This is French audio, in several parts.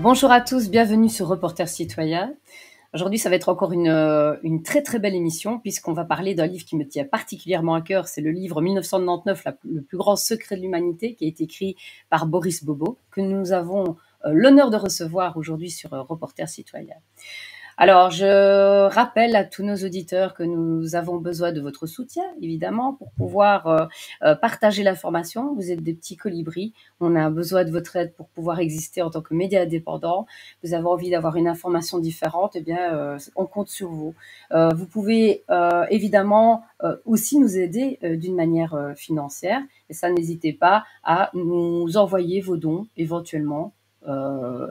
Bonjour à tous, bienvenue sur Reporter Citoyen. Aujourd'hui, ça va être encore une très très belle émission puisqu'on va parler d'un livre qui me tient particulièrement à cœur. C'est le livre 1999, le plus grand secret de l'humanité, qui a été écrit par Boris Bobo, que nous avons l'honneur de recevoir aujourd'hui sur Reporter Citoyen. Alors, je rappelle à tous nos auditeurs que nous avons besoin de votre soutien, évidemment, pour pouvoir partager l'information. Vous êtes des petits colibris. On a besoin de votre aide pour pouvoir exister en tant que média indépendant. Vous avez envie d'avoir une information différente, eh bien, on compte sur vous. Vous pouvez évidemment aussi nous aider d'une manière financière. Et ça, n'hésitez pas à nous envoyer vos dons éventuellement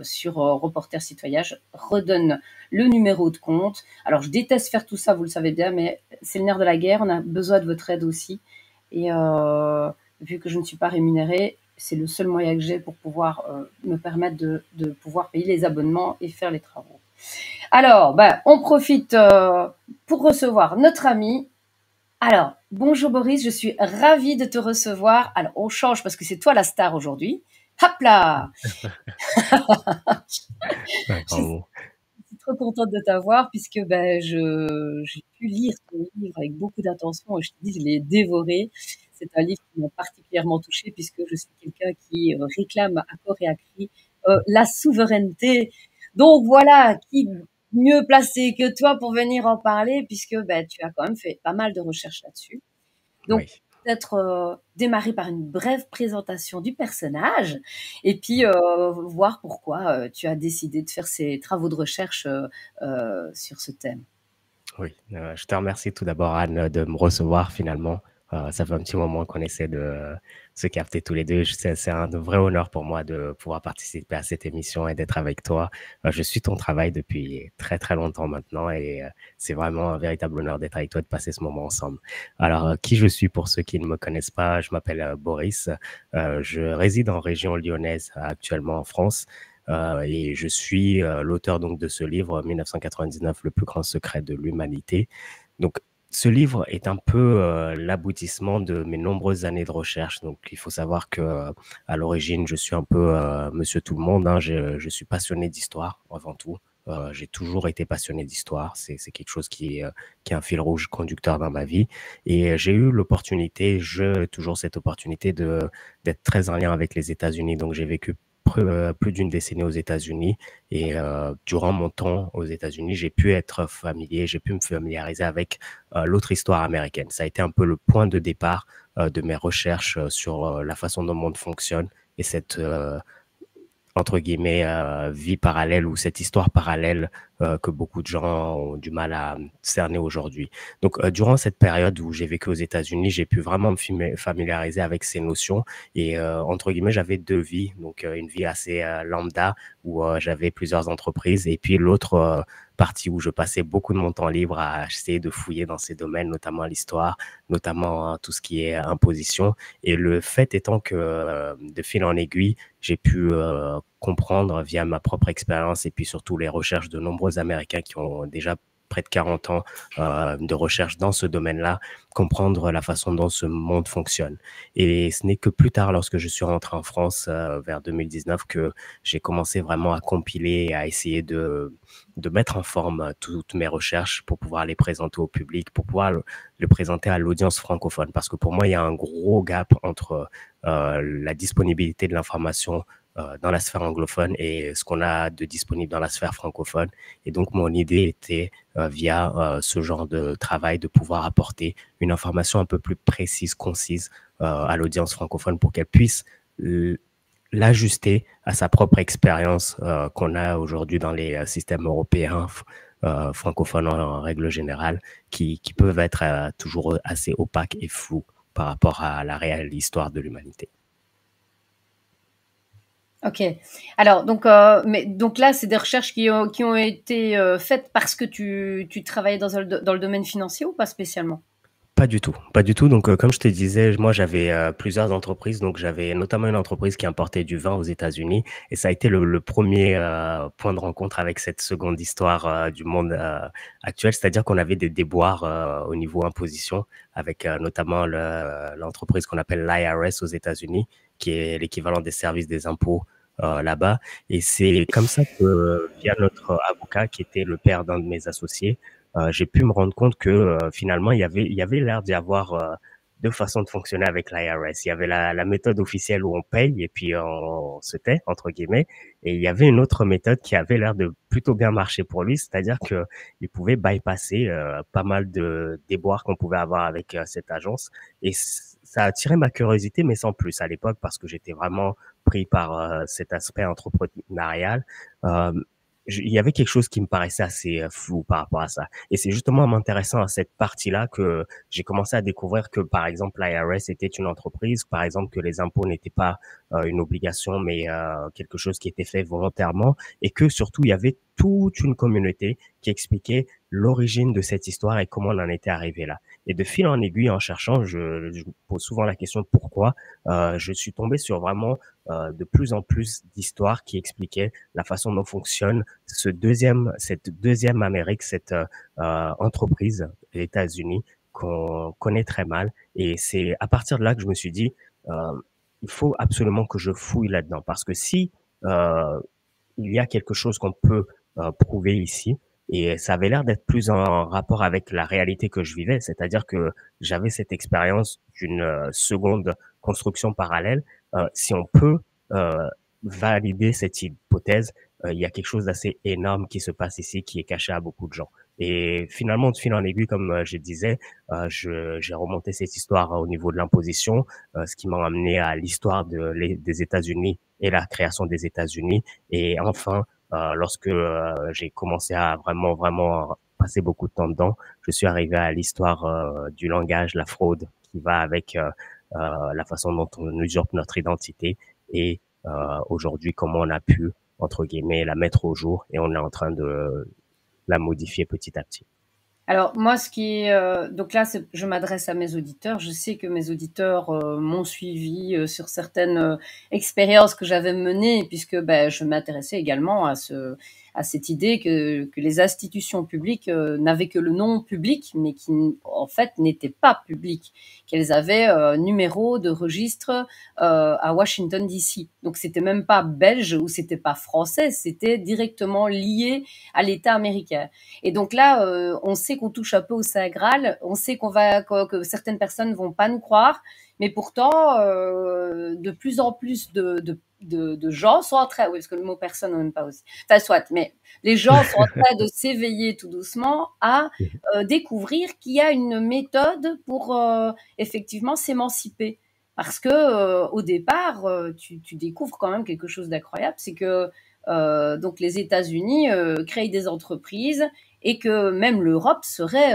sur Reporter Citoyen. Je redonne le numéro de compte. Alors, je déteste faire tout ça, vous le savez bien, mais c'est le nerf de la guerre. On a besoin de votre aide aussi. Et vu que je ne suis pas rémunérée, c'est le seul moyen que j'ai pour pouvoir me permettre de pouvoir payer les abonnements et faire les travaux. Alors, on profite pour recevoir notre ami. Alors, bonjour Boris, je suis ravie de te recevoir. Alors, on change parce que c'est toi la star aujourd'hui. Hop là. Je suis trop contente de t'avoir puisque j'ai pu lire ton livre avec beaucoup d'attention et je te dis, je l'ai dévoré. C'est un livre qui m'a particulièrement touchée puisque je suis quelqu'un qui réclame à corps et à cri la souveraineté. Donc voilà, qui mieux placé que toi pour venir en parler puisque tu as quand même fait pas mal de recherches là-dessus. Donc, Oui. peut-être démarrer par une brève présentation du personnage et puis voir pourquoi tu as décidé de faire ces travaux de recherche sur ce thème. Oui, je te remercie tout d'abord, Anne, de me recevoir finalement. Ça fait un petit moment qu'on essaie de se capter tous les deux. C'est un vrai honneur pour moi de pouvoir participer à cette émission et d'être avec toi. Je suis ton travail depuis très très longtemps maintenant et c'est vraiment un véritable honneur d'être avec toi, de passer ce moment ensemble. Alors, qui je suis pour ceux qui ne me connaissent pas, je m'appelle Boris. Je réside en région lyonnaise actuellement en France. Et je suis l'auteur donc de ce livre 1999, le plus grand secret de l'humanité. Donc ce livre est un peu l'aboutissement de mes nombreuses années de recherche. Donc il faut savoir que à l'origine je suis un peu Monsieur Tout le Monde. Hein. Je suis passionné d'histoire avant tout. J'ai toujours été passionné d'histoire. C'est quelque chose qui est un fil rouge conducteur dans ma vie. Et j'ai eu l'opportunité, toujours cette opportunité d'être très en lien avec les États-Unis. Donc j'ai vécu plus d'une décennie aux États-Unis et durant mon temps aux États-Unis, j'ai pu me familiariser avec l'autre histoire américaine. Ça a été un peu le point de départ de mes recherches sur la façon dont le monde fonctionne et cette entre guillemets, vie parallèle ou cette histoire parallèle que beaucoup de gens ont du mal à cerner aujourd'hui. Donc, durant cette période où j'ai vécu aux États-Unis, j'ai pu vraiment me familiariser avec ces notions et, entre guillemets, j'avais deux vies. Donc, une vie assez lambda où j'avais plusieurs entreprises et puis l'autre partie où je passais beaucoup de mon temps libre à essayer de fouiller dans ces domaines, notamment l'histoire, notamment tout ce qui est imposition. Et le fait étant que, de fil en aiguille, j'ai pu comprendre via ma propre expérience et puis surtout les recherches de nombreux Américains qui ont déjà près de 40 ans de recherche dans ce domaine-là, comprendre la façon dont ce monde fonctionne. Et ce n'est que plus tard, lorsque je suis rentré en France vers 2019, que j'ai commencé vraiment à compiler et à essayer de mettre en forme toutes mes recherches pour pouvoir les présenter au public, pour pouvoir le présenter à l'audience francophone. Parce que pour moi, il y a un gros gap entre la disponibilité de l'information dans la sphère anglophone et ce qu'on a de disponible dans la sphère francophone. Et donc, mon idée était, via ce genre de travail, de pouvoir apporter une information un peu plus précise, concise à l'audience francophone pour qu'elle puisse l'ajuster à sa propre expérience qu'on a aujourd'hui dans les systèmes européens francophones en règle générale, qui peuvent être toujours assez opaques et flous par rapport à la réelle histoire de l'humanité. Ok. Alors, donc là, c'est des recherches qui ont été faites parce que tu travaillais dans le domaine financier ou pas spécialement? Pas du tout, pas du tout. Donc, comme je te disais, moi, j'avais plusieurs entreprises. Donc, j'avais notamment une entreprise qui importait du vin aux États-Unis. Et ça a été le premier point de rencontre avec cette seconde histoire du monde actuel. C'est-à-dire qu'on avait des déboires au niveau imposition avec notamment l'entreprise qu'on appelle l'IRS aux États-Unis, qui est l'équivalent des services des impôts là-bas. Et c'est comme ça que, via notre avocat, qui était le père d'un de mes associés, j'ai pu me rendre compte que finalement, il y avait l'air d'y avoir deux façons de fonctionner avec l'IRS. Il y avait la méthode officielle où on paye et puis on se tait, entre guillemets. Et il y avait une autre méthode qui avait l'air de plutôt bien marcher pour lui, c'est-à-dire que il pouvait bypasser pas mal de déboires qu'on pouvait avoir avec cette agence. Et ça a attiré ma curiosité, mais sans plus à l'époque, parce que j'étais vraiment pris par cet aspect entrepreneurial. Euh, il y avait quelque chose qui me paraissait assez flou par rapport à ça. Et c'est justement en m'intéressant à cette partie-là que j'ai commencé à découvrir que, par exemple, l'IRS était une entreprise, par exemple, que les impôts n'étaient pas une obligation, mais quelque chose qui était fait volontairement, et que surtout, il y avait toute une communauté qui expliquait l'origine de cette histoire et comment on en était arrivé là. Et de fil en aiguille, en cherchant, je me pose souvent la question pourquoi, je suis tombé sur vraiment de plus en plus d'histoires qui expliquaient la façon dont fonctionne cette deuxième Amérique, cette entreprise des États-Unis qu'on connaît très mal. Et c'est à partir de là que je me suis dit, euh, il faut absolument que je fouille là-dedans, parce que si euh, il y a quelque chose qu'on peut prouver ici, et ça avait l'air d'être plus en rapport avec la réalité que je vivais, c'est-à-dire que j'avais cette expérience d'une seconde construction parallèle. Si on peut euh, valider cette hypothèse, il y a quelque chose d'assez énorme qui se passe ici, qui est caché à beaucoup de gens. Et finalement, de fil en aiguille, comme je disais, j'ai remonté cette histoire au niveau de l'imposition, ce qui m'a amené à l'histoire des États-Unis et la création des États-Unis. Et enfin, lorsque j'ai commencé à vraiment passer beaucoup de temps dedans, je suis arrivé à l'histoire du langage, la fraude qui va avec la façon dont on usurpe notre identité et aujourd'hui comment on a pu, entre guillemets, la mettre au jour et on est en train de la modifier petit à petit. Alors moi, donc là, je m'adresse à mes auditeurs. Je sais que mes auditeurs m'ont suivi sur certaines expériences que j'avais menées, puisque ben, je m'intéressais également à cette idée que les institutions publiques n'avaient que le nom public, mais qui en fait n'étaient pas publiques, qu'elles avaient numéro de registre à Washington D.C. Donc c'était même pas belge ou c'était pas français, c'était directement lié à l'État américain. Et donc là, on sait qu'on touche un peu au Saint Graal, on sait que certaines personnes vont pas nous croire, mais pourtant, de plus en plus de gens sont en train, oui, parce que le mot personne, on n'aime pas aussi, enfin soit, mais les gens sont en train de s'éveiller tout doucement à découvrir qu'il y a une méthode pour effectivement s'émanciper. Parce que au départ, tu découvres quand même quelque chose d'incroyable, c'est que donc les États-Unis créent des entreprises et que même l'Europe serait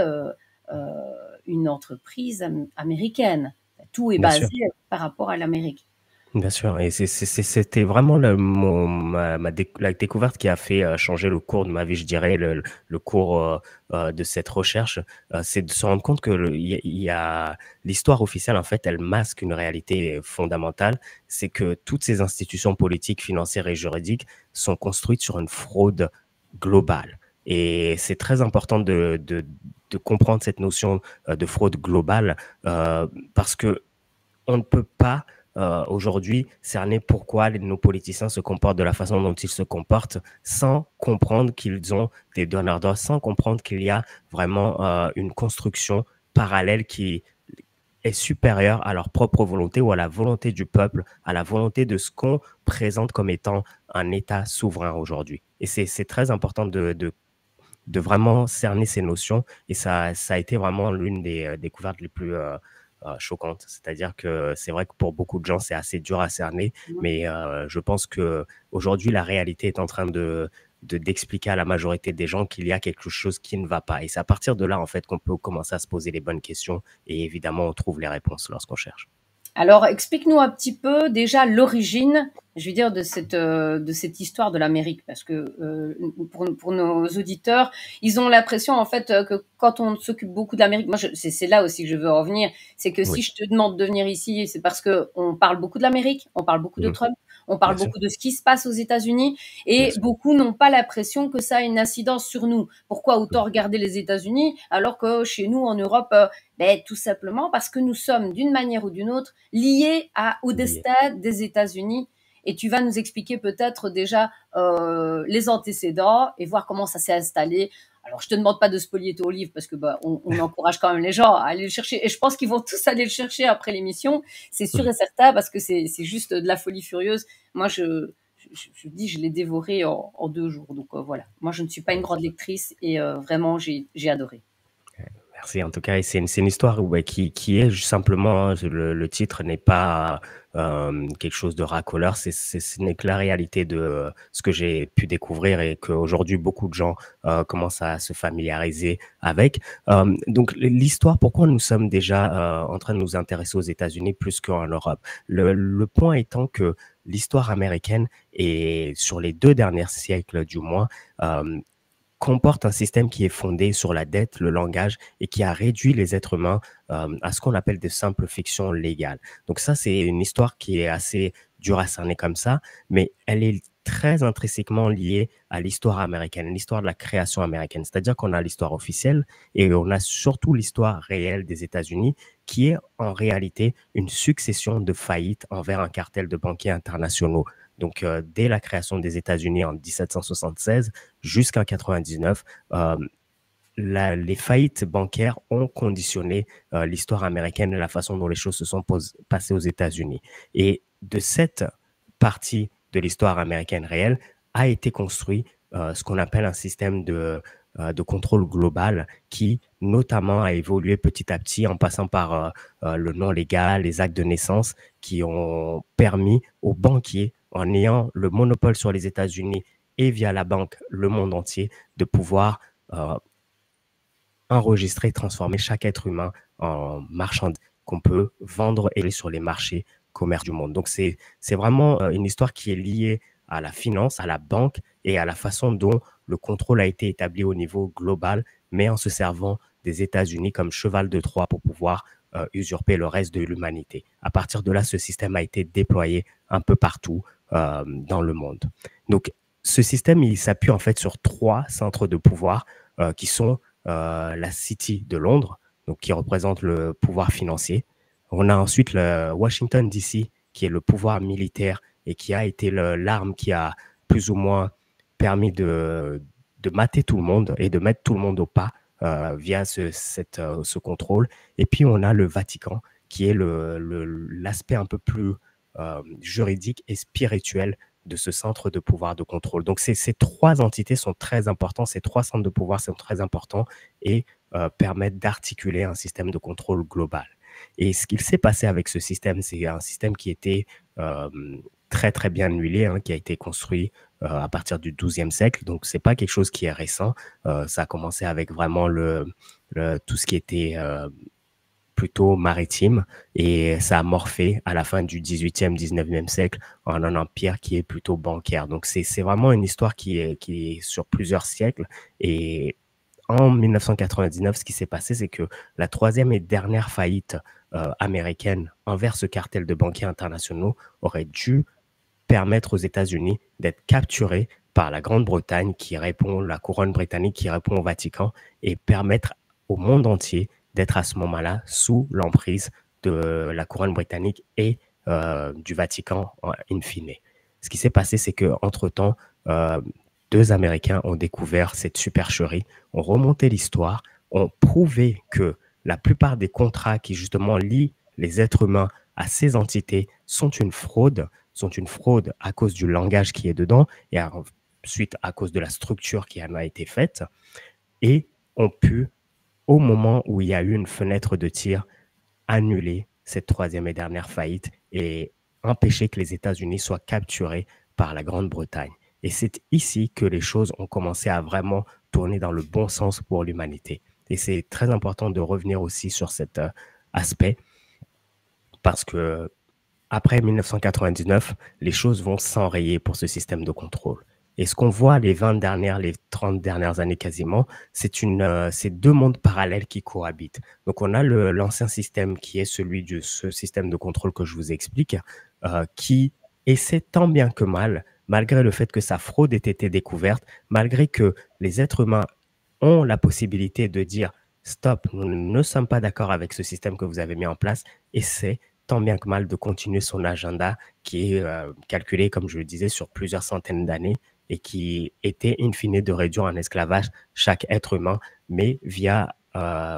une entreprise américaine. Tout est Bien basé sûr. par rapport à l'Amérique. Bien sûr, et c'était vraiment la découverte qui a fait changer le cours de ma vie, je dirais, le cours de cette recherche, c'est de se rendre compte que il y a l'histoire officielle, en fait, elle masque une réalité fondamentale, c'est que toutes ces institutions politiques, financières et juridiques sont construites sur une fraude globale. Et c'est très important de comprendre cette notion de fraude globale, parce que on ne peut pas aujourd'hui cerner pourquoi nos politiciens se comportent de la façon dont ils se comportent sans comprendre qu'ils ont des donneurs d'ordre, sans comprendre qu'il y a vraiment une construction parallèle qui est supérieure à leur propre volonté ou à la volonté du peuple, à la volonté de ce qu'on présente comme étant un État souverain aujourd'hui. Et c'est très important de vraiment cerner ces notions. Et ça a été vraiment l'une des découvertes les plus choquantes. C'est-à-dire que c'est vrai que pour beaucoup de gens, c'est assez dur à cerner, mais je pense que aujourd'hui, la réalité est en train d'expliquer à la majorité des gens qu'il y a quelque chose qui ne va pas. Et c'est à partir de là, en fait, qu'on peut commencer à se poser les bonnes questions. Et évidemment, on trouve les réponses lorsqu'on cherche. Alors, explique-nous un petit peu déjà l'origine, je veux dire, de cette histoire de l'Amérique, parce que pour nos auditeurs, ils ont l'impression en fait que quand on s'occupe beaucoup de l'Amérique, moi c'est là aussi que je veux en venir, c'est que si Oui. je te demande de venir ici, c'est parce que on parle beaucoup de l'Amérique, on parle beaucoup de Mhm. Trump, on parle Bien sûr. beaucoup de ce qui se passe aux États-Unis, Bien et sûr. beaucoup n'ont pas l'impression que ça a une incidence sur nous. Pourquoi autant Mhm. regarder les États-Unis alors que chez nous en Europe, ben, tout simplement parce que nous sommes d'une manière ou d'une autre liés au Lié. destin des États-Unis et tu vas nous expliquer peut-être déjà les antécédents et voir comment ça s'est installé. Alors, je te demande pas de spolier ton livre parce que on encourage quand même les gens à aller le chercher. Et je pense qu'ils vont tous aller le chercher après l'émission. C'est sûr et certain parce que c'est juste de la folie furieuse. Moi, je dis, je l'ai dévoré en 2 jours. Donc voilà. Moi, je ne suis pas une grande lectrice et vraiment, j'ai adoré. Merci en tout cas. Et c'est une histoire qui est simplement, hein, le titre n'est pas quelque chose de racoleur, ce n'est que la réalité de ce que j'ai pu découvrir et qu'aujourd'hui beaucoup de gens commencent à se familiariser avec. Donc l'histoire, pourquoi nous sommes déjà en train de nous intéresser aux États-Unis plus qu'en Europe? Le point étant que l'histoire américaine, et sur les 2 derniers siècles du moins, comporte un système qui est fondé sur la dette, le langage, et qui a réduit les êtres humains à ce qu'on appelle de simples fictions légales. Donc ça, c'est une histoire qui est assez dure à cerner comme ça, mais elle est très intrinsèquement liée à l'histoire américaine, l'histoire de la création américaine. C'est-à-dire qu'on a l'histoire officielle et on a surtout l'histoire réelle des États-Unis, qui est en réalité une succession de faillites envers un cartel de banquiers internationaux. Donc, dès la création des États-Unis en 1776 jusqu'en 99, les faillites bancaires ont conditionné l'histoire américaine et la façon dont les choses se sont passées aux États-Unis. Et de cette partie de l'histoire américaine réelle a été construit ce qu'on appelle un système de contrôle global qui notamment a évolué petit à petit en passant par le nom légal, les actes de naissance qui ont permis aux banquiers, en ayant le monopole sur les États-Unis et via la banque le monde entier, de pouvoir enregistrer, transformer chaque être humain en marchandise qu'on peut vendre et aller sur les marchés commerce du monde. Donc c'est vraiment une histoire qui est liée à la finance, à la banque et à la façon dont le contrôle a été établi au niveau global, mais en se servant des États-Unis comme cheval de Troie pour pouvoir usurper le reste de l'humanité. À partir de là, ce système a été déployé un peu partout dans le monde. Donc, ce système, il s'appuie en fait sur 3 centres de pouvoir qui sont la City de Londres, donc qui représente le pouvoir financier. On a ensuite le Washington DC, qui est le pouvoir militaire et qui a été l'arme qui a plus ou moins permis de mater tout le monde et de mettre tout le monde au pas via ce contrôle. Et puis, on a le Vatican, qui est l'aspect un peu plus juridique et spirituel de ce centre de pouvoir de contrôle. Donc, ces 3 entités sont très importantes, ces 3 centres de pouvoir sont très importants et permettent d'articuler un système de contrôle global. Et ce qu'il s'est passé avec ce système, c'est un système qui était très, très bien huilé, hein, qui a été construit à partir du XIIe siècle. Donc, ce n'est pas quelque chose qui est récent. Ça a commencé avec vraiment tout ce qui était plutôt maritime et ça a morphé à la fin du 18e, 19e siècle en un empire qui est plutôt bancaire. Donc, c'est vraiment une histoire qui est sur plusieurs siècles. Et en 1999, ce qui s'est passé, c'est que la 3e et dernière faillite américaine envers ce cartel de banquiers internationaux aurait dû permettre aux États-Unis d'être capturés par la Grande-Bretagne la couronne britannique qui répond au Vatican, et permettre au monde entier d'être à ce moment-là sous l'emprise de la couronne britannique et du Vatican in fine. Ce qui s'est passé, c'est qu'entre-temps, 2 Américains ont découvert cette supercherie, ont remonté l'histoire, ont prouvé que la plupart des contrats qui justement lient les êtres humains à ces entités sont une fraude à cause du langage qui est dedans et ensuite à cause de la structure qui en a été faite, et ont pu, au moment où il y a eu une fenêtre de tir, annuler cette 3e et dernière faillite et empêcher que les États-Unis soient capturés par la Grande-Bretagne. Et c'est ici que les choses ont commencé à vraiment tourner dans le bon sens pour l'humanité. Et c'est très important de revenir aussi sur cet aspect parce que après 1999, les choses vont s'enrayer pour ce système de contrôle. Et ce qu'on voit les 30 dernières années quasiment, c'est 2 mondes parallèles qui cohabitent. Donc, on a l'ancien système qui est celui de ce système de contrôle que je vous explique, qui essaie tant bien que mal, malgré le fait que sa fraude ait été découverte, malgré que les êtres humains ont la possibilité de dire « Stop, nous ne sommes pas d'accord avec ce système que vous avez mis en place », essaie tant bien que mal de continuer son agenda qui est calculé, comme je le disais, sur plusieurs centaines d'années et qui était in fine de réduire en esclavage chaque être humain, mais via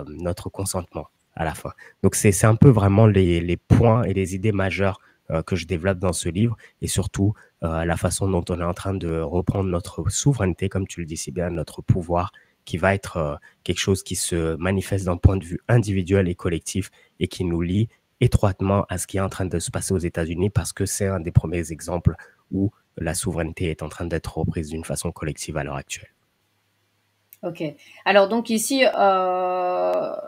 notre consentement à la fin. Donc c'est un peu vraiment les points et les idées majeures que je développe dans ce livre et surtout la façon dont on est en train de reprendre notre souveraineté, comme tu le dis si bien, notre pouvoir, qui va être quelque chose qui se manifeste d'un point de vue individuel et collectif et qui nous lie étroitement à ce qui est en train de se passer aux États-Unis parce que c'est un des premiers exemples où la souveraineté est en train d'être reprise d'une façon collective à l'heure actuelle. Ok. Alors donc ici, là,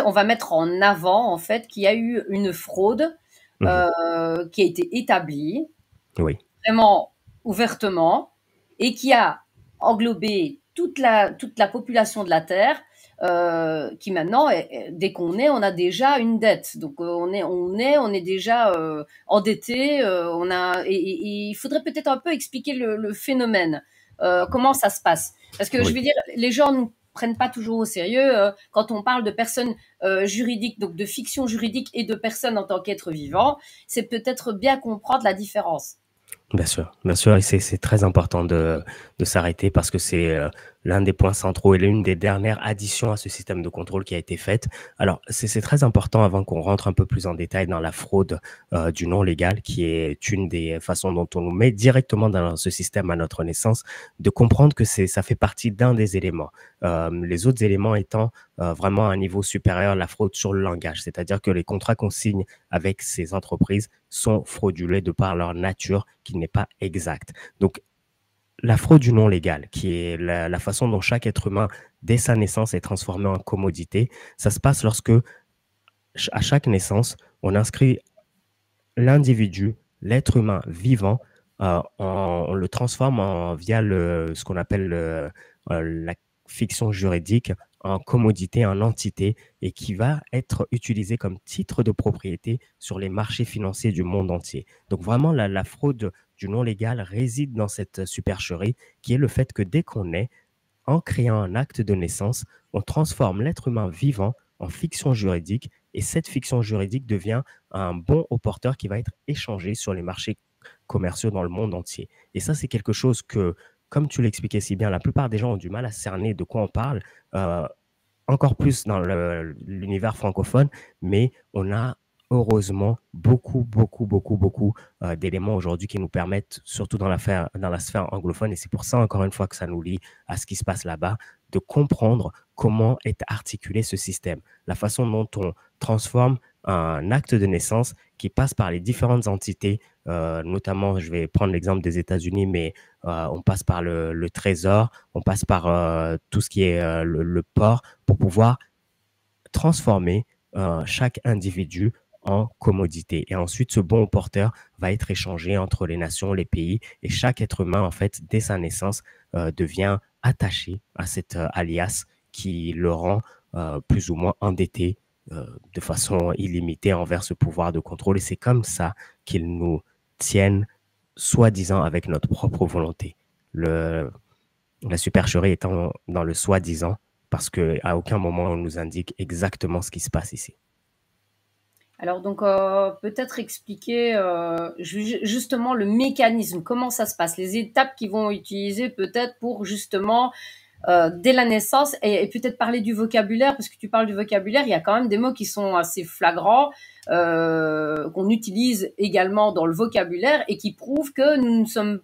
on va mettre en avant en fait qu'il y a eu une fraude qui a été établie Oui, vraiment ouvertement et qui a englobé toute la population de la Terre. Qui maintenant, dès qu'on est, on a déjà une dette. Donc on est déjà endetté. Et il faudrait peut-être un peu expliquer le phénomène. Comment ça se passe? Parce que je oui. veux dire, les gens ne prennent pas toujours au sérieux quand on parle de personnes juridiques, donc de fiction juridique et de personnes en tant qu'être vivant. C'est peut-être bien comprendre la différence. Bien sûr, et c'est très important de s'arrêter parce que c'est l'un des points centraux et l'une des dernières additions à ce système de contrôle qui a été faite. Alors, c'est très important avant qu'on rentre un peu plus en détail dans la fraude du non légal, qui est une des façons dont on nous met directement dans ce système à notre naissance, de comprendre que ça fait partie d'un des éléments. Les autres éléments étant vraiment à un niveau supérieur, la fraude sur le langage, c'est-à-dire que les contrats qu'on signe avec ces entreprises sont frauduleux de par leur nature qui n'est pas exacte. Donc, la fraude du non légal, qui est la façon dont chaque être humain, dès sa naissance, est transformé en commodité, ça se passe lorsque, à chaque naissance, on inscrit l'individu, l'être humain vivant, on le transforme via ce qu'on appelle la fiction juridique en commodité, en entité, et qui va être utilisé comme titre de propriété sur les marchés financiers du monde entier. Donc vraiment, la fraude du non légal réside dans cette supercherie, qui est le fait que dès qu'on est, en créant un acte de naissance, on transforme l'être humain vivant en fiction juridique et cette fiction juridique devient un bon au porteur qui va être échangé sur les marchés commerciaux dans le monde entier. Et ça, c'est quelque chose que, comme tu l'expliquais si bien, la plupart des gens ont du mal à cerner de quoi on parle, euh, encore plus dans l'univers francophone, mais on a heureusement beaucoup d'éléments aujourd'hui qui nous permettent, surtout dans la sphère anglophone, et c'est pour ça encore une fois que ça nous lie à ce qui se passe là-bas, de comprendre comment est articulé ce système, la façon dont on transforme un acte de naissance qui passe par les différentes entités, notamment, je vais prendre l'exemple des États-Unis, mais on passe par le Trésor, on passe par tout ce qui est le port, pour pouvoir transformer chaque individu en commodité. Et ensuite, ce bon porteur va être échangé entre les nations, les pays, et chaque être humain, en fait, dès sa naissance, devient attaché à cet alias qui le rend plus ou moins endetté de façon illimitée envers ce pouvoir de contrôle. Et c'est comme ça qu'ils nous tiennent, soi-disant, avec notre propre volonté. La supercherie étant dans le soi-disant, parce qu'à aucun moment on nous indique exactement ce qui se passe ici. Alors donc peut-être expliquer justement le mécanisme, comment ça se passe, les étapes qu'ils vont utiliser peut-être pour justement dès la naissance et peut-être parler du vocabulaire, parce que tu parles du vocabulaire, il y a quand même des mots qui sont assez flagrants qu'on utilise également dans le vocabulaire et qui prouvent que nous ne sommes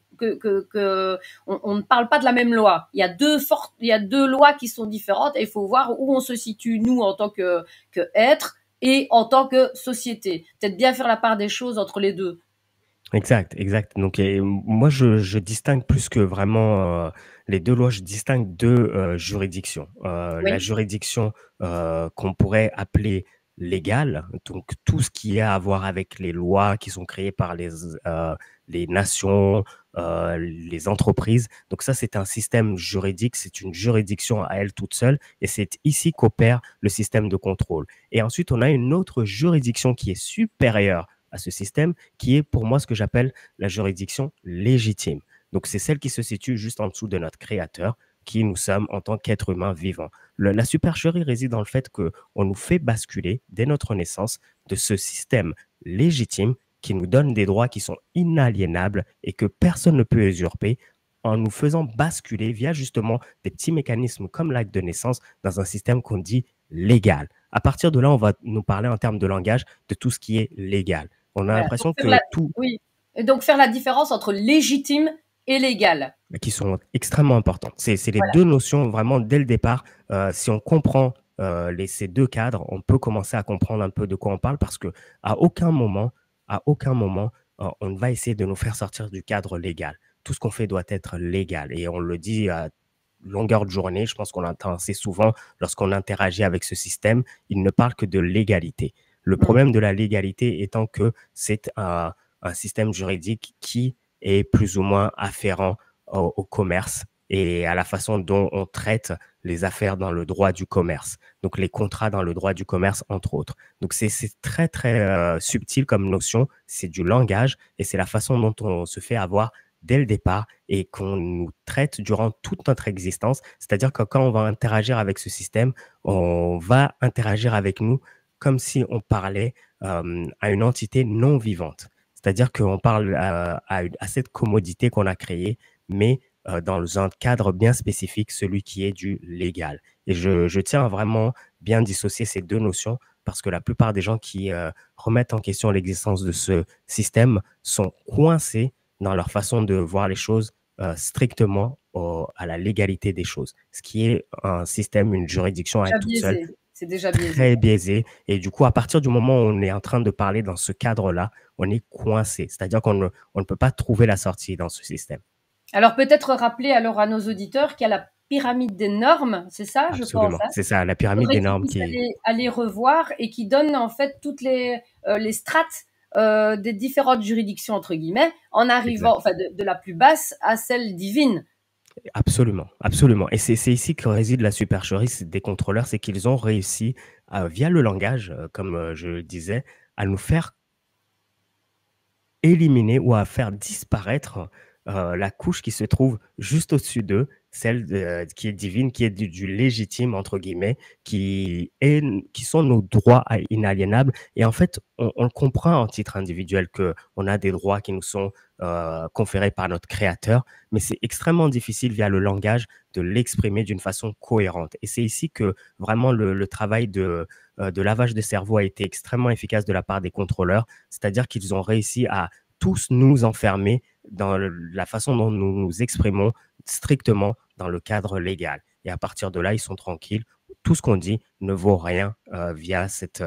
on ne parle pas de la même loi. Il y a deux lois qui sont différentes et il faut voir où on se situe nous en tant que être et en tant que société. Peut-être bien faire la part des choses entre les deux. Exact, exact. Donc, moi, je distingue plus que vraiment les deux lois, je distingue deux juridictions. La Oui. juridiction qu'on pourrait appeler légale, donc tout ce qui a à voir avec les lois qui sont créées par les nations, les entreprises. Donc ça, c'est un système juridique, c'est une juridiction à elle toute seule, et c'est ici qu'opère le système de contrôle. Et ensuite, on a une autre juridiction qui est supérieure à ce système, qui est pour moi ce que j'appelle la juridiction légitime. Donc, c'est celle qui se situe juste en dessous de notre créateur, qui nous sommes en tant qu'êtres humains vivants. La supercherie réside dans le fait qu'on nous fait basculer dès notre naissance de ce système légitime qui nous donne des droits qui sont inaliénables et que personne ne peut usurper en nous faisant basculer via justement des petits mécanismes comme l'acte de naissance dans un système qu'on dit légal. À partir de là, on va nous parler en termes de langage de tout ce qui est légal. On a Voilà. l'impression que tout... Oui. Et donc faire la différence entre légitime et légal. Qui sont extrêmement importantes. C'est les Voilà. deux notions vraiment dès le départ. Si on comprend ces deux cadres, on peut commencer à comprendre un peu de quoi on parle parce que à aucun moment, on ne va essayer de nous faire sortir du cadre légal. Tout ce qu'on fait doit être légal et on le dit à longueur de journée. Je pense qu'on l'entend assez souvent lorsqu'on interagit avec ce système. Il ne parle que de légalité. Le problème de la légalité étant que c'est un système juridique qui est plus ou moins afférent au commerce et à la façon dont on traite les affaires dans le droit du commerce. Donc, les contrats dans le droit du commerce, entre autres. Donc, c'est très, très subtil comme notion. C'est du langage et c'est la façon dont on se fait avoir dès le départ et qu'on nous traite durant toute notre existence. C'est-à-dire que quand on va interagir avec ce système, on va interagir avec nous comme si on parlait à une entité non vivante. C'est-à-dire qu'on parle à cette commodité qu'on a créée, mais dans un cadre bien spécifique, celui qui est du légal. Et je tiens à vraiment bien dissocier ces deux notions parce que la plupart des gens qui remettent en question l'existence de ce système sont coincés dans leur façon de voir les choses strictement à la légalité des choses, ce qui est un système, une juridiction à elle toute seule. C'est déjà biaisé. Très biaisé. Et du coup, à partir du moment où on est en train de parler dans ce cadre-là, on est coincé. C'est-à-dire qu'on ne peut pas trouver la sortie dans ce système. Alors peut-être rappeler alors à nos auditeurs qu'il y a la pyramide des normes, c'est ça, Absolument. je pense. Hein, c'est ça, la pyramide des normes qui aller revoir et qui donne en fait toutes les strates des différentes juridictions entre guillemets, en arrivant de la plus basse à celle divine. Absolument, absolument. Et c'est ici que réside la supercherie des contrôleurs, c'est qu'ils ont réussi, via le langage, comme je le disais, à nous faire éliminer ou à faire disparaître la couche qui se trouve juste au-dessus d'eux, celle qui est divine, qui est du légitime, entre guillemets, qui sont nos droits inaliénables. Et en fait, on comprend en titre individuel qu'on a des droits qui nous sont conférés par notre créateur, mais c'est extrêmement difficile via le langage de l'exprimer d'une façon cohérente. Et c'est ici que vraiment le travail de lavage de cerveau a été extrêmement efficace de la part des contrôleurs, c'est-à-dire qu'ils ont réussi à tous nous enfermer dans la façon dont nous nous exprimons strictement dans le cadre légal. Et à partir de là, ils sont tranquilles. Tout ce qu'on dit ne vaut rien via cette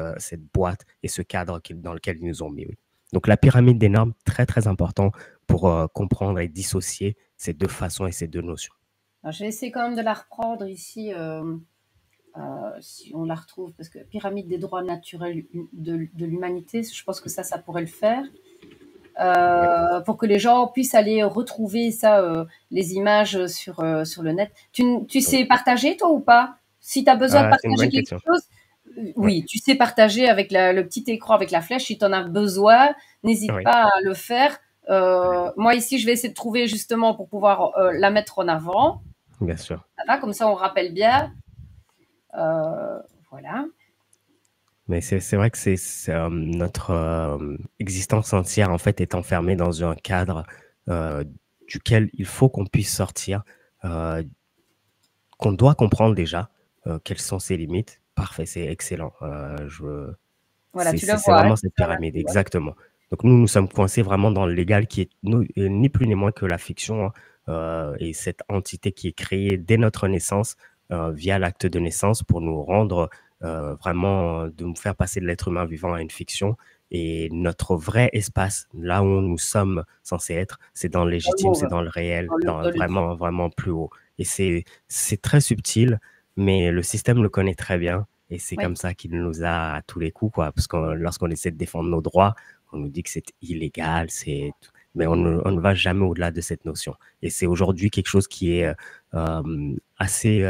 boîte et ce cadre dans lequel ils nous ont mis. Oui. Donc, la pyramide des normes, très, très important pour comprendre et dissocier ces deux façons et ces deux notions. Alors, je vais essayer quand même de la reprendre ici, si on la retrouve, parce que pyramide des droits naturels de l'humanité, je pense que ça pourrait le faire. Pour que les gens puissent aller retrouver ça, les images sur le net. Tu sais partager, toi, ou pas? Si tu as besoin de partager quelque chose, oui, tu sais partager avec le petit écran avec la flèche. Si tu en as besoin, n'hésite pas à le faire. Moi, ici, je vais essayer de trouver justement pour pouvoir la mettre en avant. Bien sûr. Ça va, comme ça, on rappelle bien. Voilà. Mais c'est vrai que notre existence entière, en fait, est enfermée dans un cadre duquel il faut qu'on puisse sortir, qu'on doit comprendre déjà quelles sont ses limites. Parfait, c'est excellent. Voilà, tu le vois. C'est vraiment cette pyramide, exactement. Donc, nous sommes coincés vraiment dans le légal qui est ni plus ni moins que la fiction et cette entité qui est créée dès notre naissance via l'acte de naissance pour nous rendre vraiment de nous faire passer de l'être humain vivant à une fiction. Et notre vrai espace, là où nous sommes censés être, c'est dans le légitime, c'est dans le réel, dans vraiment, vraiment plus haut. Et c'est très subtil, mais le système le connaît très bien. Et c'est comme ça qu'il nous a à tous les coups, quoi. Parce que lorsqu'on essaie de défendre nos droits, on nous dit que c'est illégal, mais on ne va jamais au-delà de cette notion. Et c'est aujourd'hui quelque chose qui est assez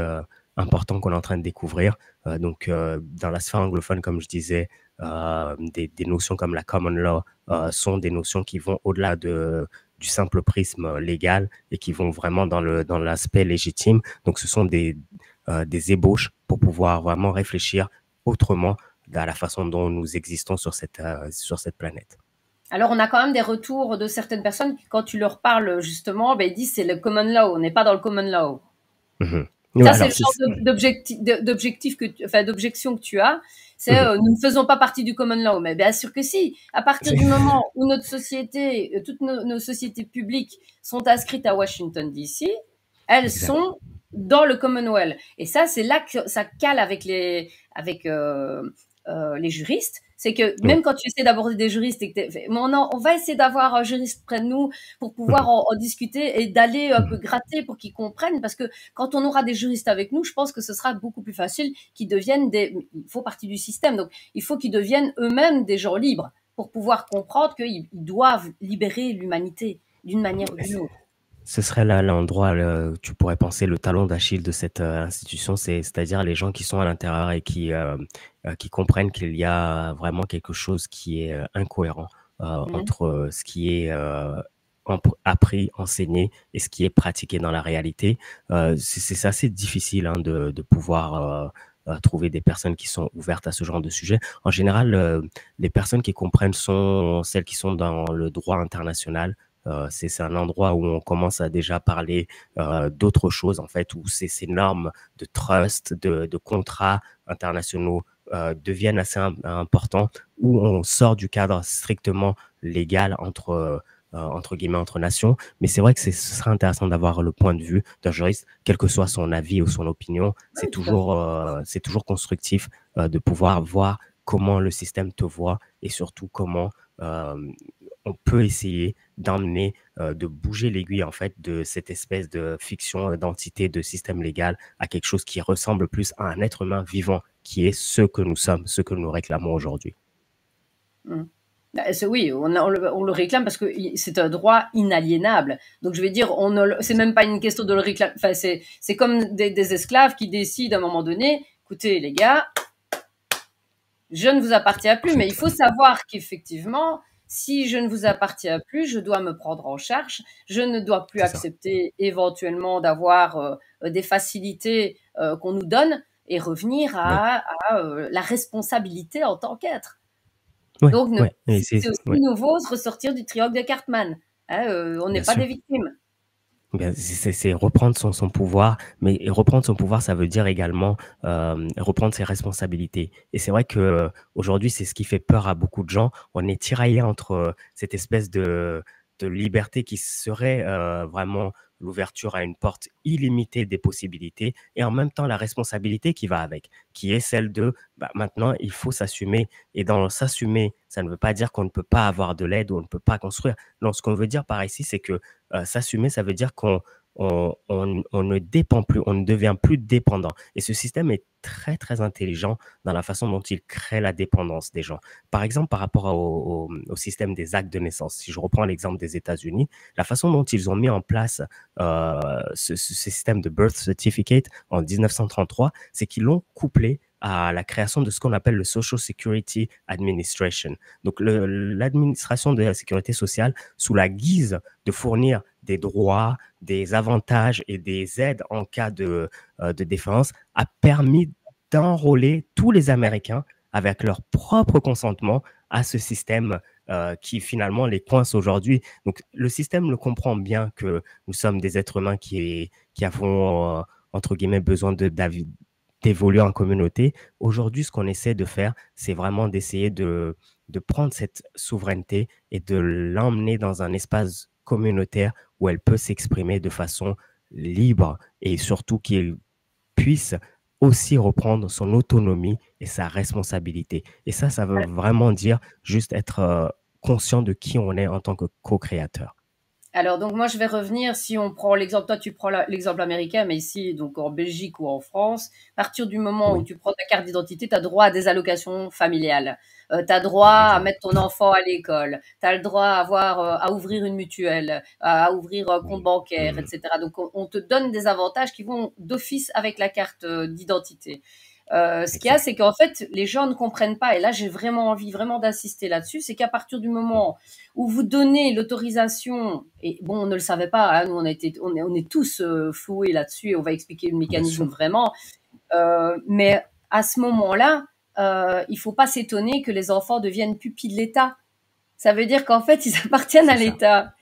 important qu'on est en train de découvrir. Donc, dans la sphère anglophone, comme je disais, des notions comme la common law sont des notions qui vont au-delà du simple prisme légal et qui vont vraiment dans l'aspect légitime. Donc, ce sont des ébauches pour pouvoir vraiment réfléchir autrement à la façon dont nous existons sur cette planète. Alors, on a quand même des retours de certaines personnes qui, quand tu leur parles justement, ben, ils disent c'est le common law, on n'est pas dans le common law. Ça, c'est le genre d'objection que tu as. C'est nous ne faisons pas partie du common law. Mais bien sûr que si. À partir du moment où notre société, toutes nos sociétés publiques sont inscrites à Washington DC, elles sont dans le Commonwealth. Et ça, c'est là que ça cale avec les juristes. C'est que même quand tu essaies d'aborder des juristes, on va essayer d'avoir un juriste près de nous pour pouvoir en discuter et d'aller un peu gratter pour qu'ils comprennent. Parce que quand on aura des juristes avec nous, je pense que ce sera beaucoup plus facile qu'ils deviennent ils font partie du système. Donc, il faut qu'ils deviennent eux-mêmes des gens libres pour pouvoir comprendre qu'ils doivent libérer l'humanité d'une manière ou d'une autre. Ce serait là l'endroit, tu pourrais penser, le talon d'Achille de cette institution, c'est-à-dire les gens qui sont à l'intérieur et qui comprennent qu'il y a vraiment quelque chose qui est incohérent entre ce qui est appris, enseigné et ce qui est pratiqué dans la réalité. C'est assez difficile de pouvoir trouver des personnes qui sont ouvertes à ce genre de sujet. En général, les personnes qui comprennent sont celles qui sont dans le droit international. C'est un endroit où on commence à déjà parler d'autres choses, en fait, où ces normes de trust, de contrats internationaux deviennent assez importants, où on sort du cadre strictement légal entre guillemets, entre nations. Mais c'est vrai que ce serait intéressant d'avoir le point de vue d'un juriste, quel que soit son avis ou son opinion. C'est toujours constructif de pouvoir voir comment le système te voit et surtout comment on peut essayer d'emmener, de bouger l'aiguille en fait de cette espèce de fiction d'entité, de système légal à quelque chose qui ressemble plus à un être humain vivant, qui est ce que nous sommes, ce que nous réclamons aujourd'hui. Oui, on le réclame parce que c'est un droit inaliénable. Donc je vais dire, c'est même pas une question de le réclamer. Enfin, c'est comme des esclaves qui décident à un moment donné, écoutez les gars, je ne vous appartiens plus, mais il faut savoir qu'effectivement, si je ne vous appartiens plus, je dois me prendre en charge. Je ne dois plus accepter éventuellement d'avoir des facilités qu'on nous donne et revenir à la responsabilité en tant qu'être. Donc, c'est aussi nouveau se ressortir du triangle de Cartman. On n'est pas des victimes. C'est reprendre son pouvoir, mais reprendre son pouvoir, ça veut dire également reprendre ses responsabilités. Et c'est vrai que aujourd'hui, c'est ce qui fait peur à beaucoup de gens. On est tiraillé entre cette espèce de liberté qui serait vraiment l'ouverture à une porte illimitée des possibilités et en même temps la responsabilité qui va avec, qui est celle de maintenant il faut s'assumer. Et dans s'assumer, ça ne veut pas dire qu'on ne peut pas avoir de l'aide ou on ne peut pas construire. Non, ce qu'on veut dire par ici, c'est que s'assumer, ça veut dire qu'on ne dépend plus, on ne devient plus dépendant. Et ce système est très, très intelligent dans la façon dont il crée la dépendance des gens. Par exemple, par rapport au système des actes de naissance, si je reprends l'exemple des États-Unis, la façon dont ils ont mis en place ce système de birth certificate en 1933, c'est qu'ils l'ont couplé à la création de ce qu'on appelle le Social Security Administration. Donc, l'administration de la sécurité sociale, sous la guise de fournir des droits, des avantages et des aides en cas de défaillance, a permis d'enrôler tous les Américains avec leur propre consentement à ce système qui finalement les coince aujourd'hui. Donc, le système le comprend bien que nous sommes des êtres humains qui avons, entre guillemets, besoin d'évoluer en communauté. Aujourd'hui, ce qu'on essaie de faire, c'est vraiment d'essayer de prendre cette souveraineté et de l'emmener dans un espace communautaire où elle peut s'exprimer de façon libre et surtout qu'il puisse aussi reprendre son autonomie et sa responsabilité. Et ça veut vraiment dire juste être conscient de qui on est en tant que co-créateur. Alors, donc, moi, je vais revenir, si on prend l'exemple, toi, tu prends l'exemple américain, mais ici, donc, en Belgique ou en France, à partir du moment où tu prends ta carte d'identité, tu as droit à des allocations familiales. Tu as droit à mettre ton enfant à l'école. Tu as le droit à ouvrir une mutuelle, à ouvrir un compte bancaire, etc. Donc, on te donne des avantages qui vont d'office avec la carte d'identité. Ce qu'il y a, exact. c'est qu'en fait, les gens ne comprennent pas. Et là, j'ai vraiment envie vraiment d'insister là-dessus. C'est qu'à partir du moment où vous donnez l'autorisation, et bon, on ne le savait pas, hein, nous, on est tous floués là-dessus. Et on va expliquer le Bien mécanisme sûr. vraiment. Mais à ce moment-là, il faut pas s'étonner que les enfants deviennent pupilles de l'État. Ça veut dire qu'en fait, ils appartiennent à C'est ça. l'État.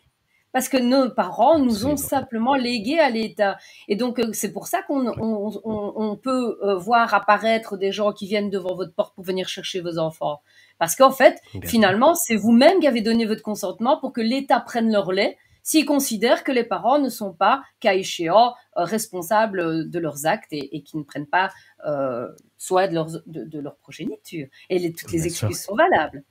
Parce que nos parents nous ont Absolument. simplement légués à l'État. Et donc, c'est pour ça qu'on peut voir apparaître des gens qui viennent devant votre porte pour venir chercher vos enfants. Parce qu'en fait, Bien sûr. finalement, c'est vous-même qui avez donné votre consentement pour que l'État prenne le relais s'ils considèrent que les parents ne sont pas, cas échéant, responsables de leurs actes et qui ne prennent pas soin de leur progéniture. Et toutes les Bien sûr. excuses sont valables.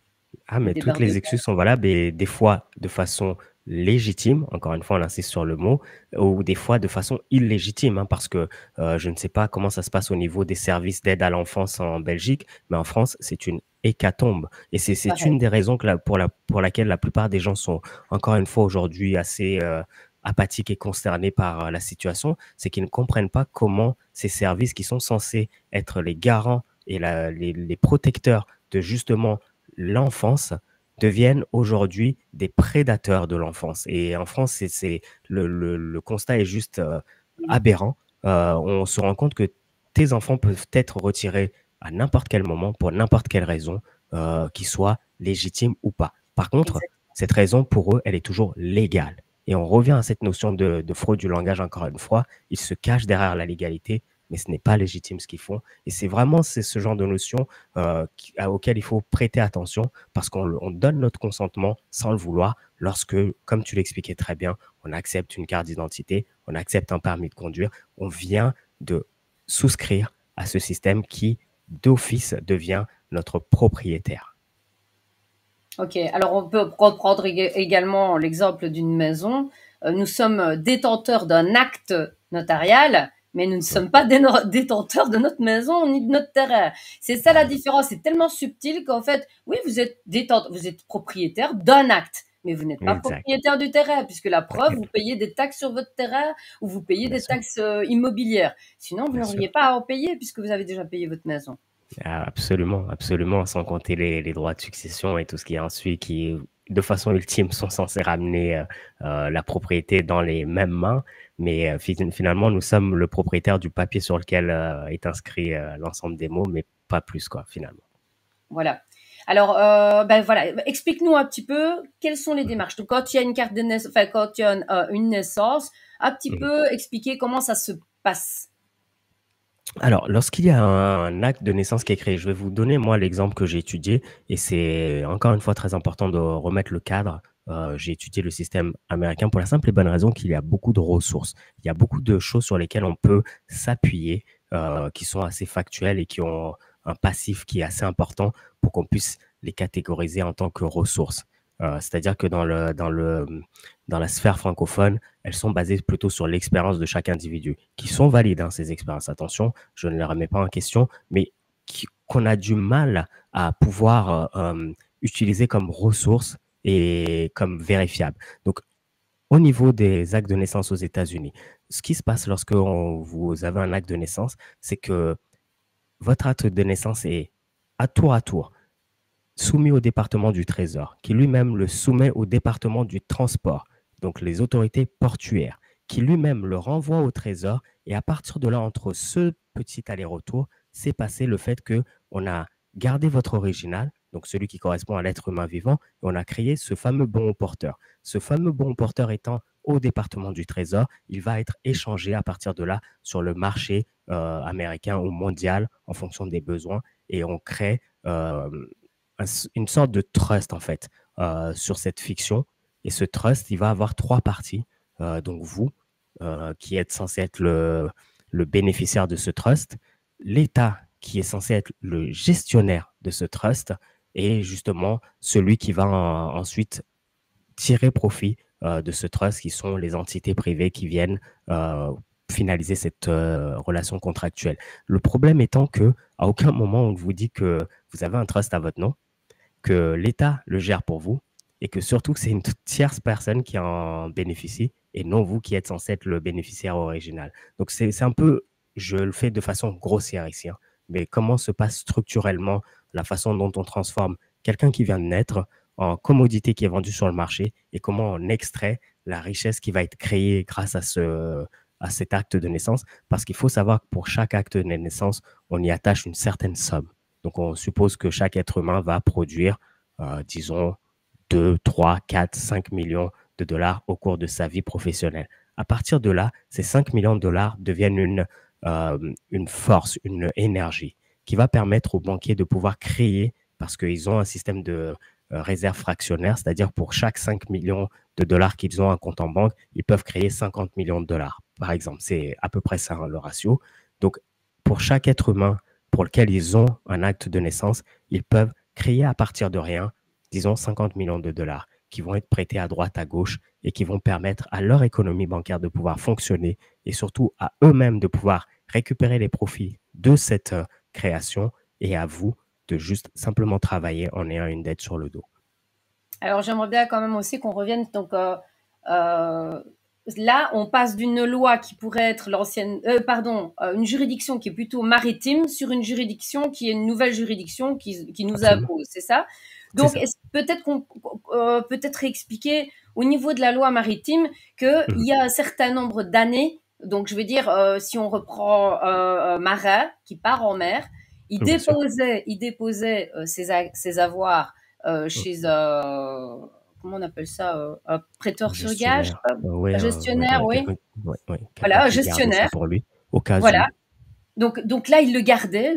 Ah, Le mais toutes les débardeur. excuses sont valables et des fois de façon légitime, encore une fois, on insiste sur le mot, ou des fois de façon illégitime, hein, parce que je ne sais pas comment ça se passe au niveau des services d'aide à l'enfance en Belgique, mais en France, c'est une hécatombe. Et c'est Pareil. une des raisons pour laquelle la plupart des gens sont, encore une fois, aujourd'hui assez apathiques et consternés par la situation, c'est qu'ils ne comprennent pas comment ces services qui sont censés être les garants et les protecteurs de justement l'enfance deviennent aujourd'hui des prédateurs de l'enfance. Et en France, le constat est juste aberrant. On se rend compte que tes enfants peuvent être retirés à n'importe quel moment, pour n'importe quelle raison, qu'ils soient légitimes ou pas. Par contre, Exact. cette raison, pour eux, elle est toujours légale. Et on revient à cette notion de fraude du langage, encore une fois. Ils se cachent derrière la légalité, mais ce n'est pas légitime ce qu'ils font. Et c'est ce genre de notion auquel il faut prêter attention parce qu'on donne notre consentement sans le vouloir lorsque, comme tu l'expliquais très bien, on accepte une carte d'identité, on accepte un permis de conduire, on vient de souscrire à ce système qui, d'office, devient notre propriétaire. Ok, alors on peut reprendre également l'exemple d'une maison. Nous sommes détenteurs d'un acte notarial, mais nous ne Ouais, sommes pas détenteurs de notre maison ni de notre terrain. C'est ça la différence. C'est tellement subtil qu'en fait, oui, vous êtes propriétaire d'un acte, mais vous n'êtes pas exact, propriétaire du terrain, puisque la preuve, vous payez des taxes sur votre terrain ou vous payez bien des sûr, taxes immobilières. Sinon, vous bien sûr. n'auriez pas à en payer puisque vous avez déjà payé votre maison. Ah, absolument, absolument, sans compter les droits de succession et tout ce qui en suit, qui, de façon ultime, sont censés ramener la propriété dans les mêmes mains. Mais finalement, nous sommes le propriétaire du papier sur lequel est inscrit l'ensemble des mots, mais pas plus, quoi, finalement. Voilà. Alors, ben voilà, explique-nous un petit peu quelles sont les Mhm. démarches. Donc, quand il y a une carte de naissance, enfin, quand il y a une naissance, un petit Mhm. peu expliquer comment ça se passe. Alors, lorsqu'il y a un acte de naissance qui est créé, je vais vous donner, moi, l'exemple que j'ai étudié, et c'est encore une fois très important de remettre le cadre. J'ai étudié le système américain pour la simple et bonne raison qu'il y a beaucoup de ressources. Il y a beaucoup de choses sur lesquelles on peut s'appuyer, qui sont assez factuelles et qui ont un passif qui est assez important pour qu'on puisse les catégoriser en tant que ressources. C'est-à-dire que dans la sphère francophone, elles sont basées plutôt sur l'expérience de chaque individu, qui sont valides, hein, ces expériences. Attention, je ne les remets pas en question, mais qu'on a du mal à pouvoir utiliser comme ressources et comme vérifiables. Donc, au niveau des actes de naissance aux États-Unis, ce qui se passe lorsque vous avez un acte de naissance, c'est que votre acte de naissance est à tour soumis au département du Trésor, qui lui-même le soumet au département du Transport, donc les autorités portuaires, qui lui-même le renvoie au Trésor. Et à partir de là, entre ce petit aller-retour, c'est passé le fait que on a gardé votre original, donc celui qui correspond à l'être humain vivant, et on a créé ce fameux bon au porteur. Ce fameux bon au porteur étant au département du Trésor, il va être échangé à partir de là sur le marché américain ou mondial en fonction des besoins, et on crée une sorte de trust en fait sur cette fiction. Et ce trust, il va avoir trois parties. Donc vous, qui êtes censé être le bénéficiaire de ce trust, l'État qui est censé être le gestionnaire de ce trust, et justement celui qui va ensuite tirer profit de ce trust, qui sont les entités privées qui viennent finaliser cette relation contractuelle. Le problème étant que à aucun moment on vous dit que vous avez un trust à votre nom, que l'État le gère pour vous et que surtout que c'est une tierce personne qui en bénéficie et non vous qui êtes censé être le bénéficiaire original. Donc c'est un peu, je le fais de façon grossière ici, hein, mais comment se passe structurellement la façon dont on transforme quelqu'un qui vient de naître en commodité qui est vendue sur le marché et comment on extrait la richesse qui va être créée grâce à cet acte de naissance. Parce qu'il faut savoir que pour chaque acte de naissance, on y attache une certaine somme. Donc, on suppose que chaque être humain va produire, disons, 2, 3, 4, 5 millions de dollars au cours de sa vie professionnelle. À partir de là, ces 5 millions de dollars deviennent une force, une énergie qui va permettre aux banquiers de pouvoir créer, parce qu'ils ont un système de réserve fractionnaire, c'est-à-dire pour chaque 5 millions de dollars qu'ils ont à compte en banque, ils peuvent créer 50 millions de dollars, par exemple. C'est à peu près ça, hein, le ratio. Donc, pour chaque être humain pour lequel ils ont un acte de naissance, ils peuvent créer à partir de rien, disons 50 millions de dollars, qui vont être prêtés à droite, à gauche, et qui vont permettre à leur économie bancaire de pouvoir fonctionner et surtout à eux-mêmes de pouvoir récupérer les profits de cette création et à vous de juste simplement travailler en ayant une dette sur le dos. Alors, j'aimerais bien quand même aussi qu'on revienne. Donc, là, on passe d'une loi qui pourrait être une juridiction qui est plutôt maritime sur une juridiction qui est une nouvelle juridiction qui nous impose, c'est ça? Donc, peut-être qu'on peut-être expliquer au niveau de la loi maritime qu'il y a un certain nombre d'années. Donc, je veux dire, si on reprend un marin qui part en mer, il déposait ses avoirs chez comment on appelle ça, un prêteur sur gage, un gestionnaire, oui. Voilà, un gestionnaire. Pour lui, au cas voilà. Donc là, il le gardait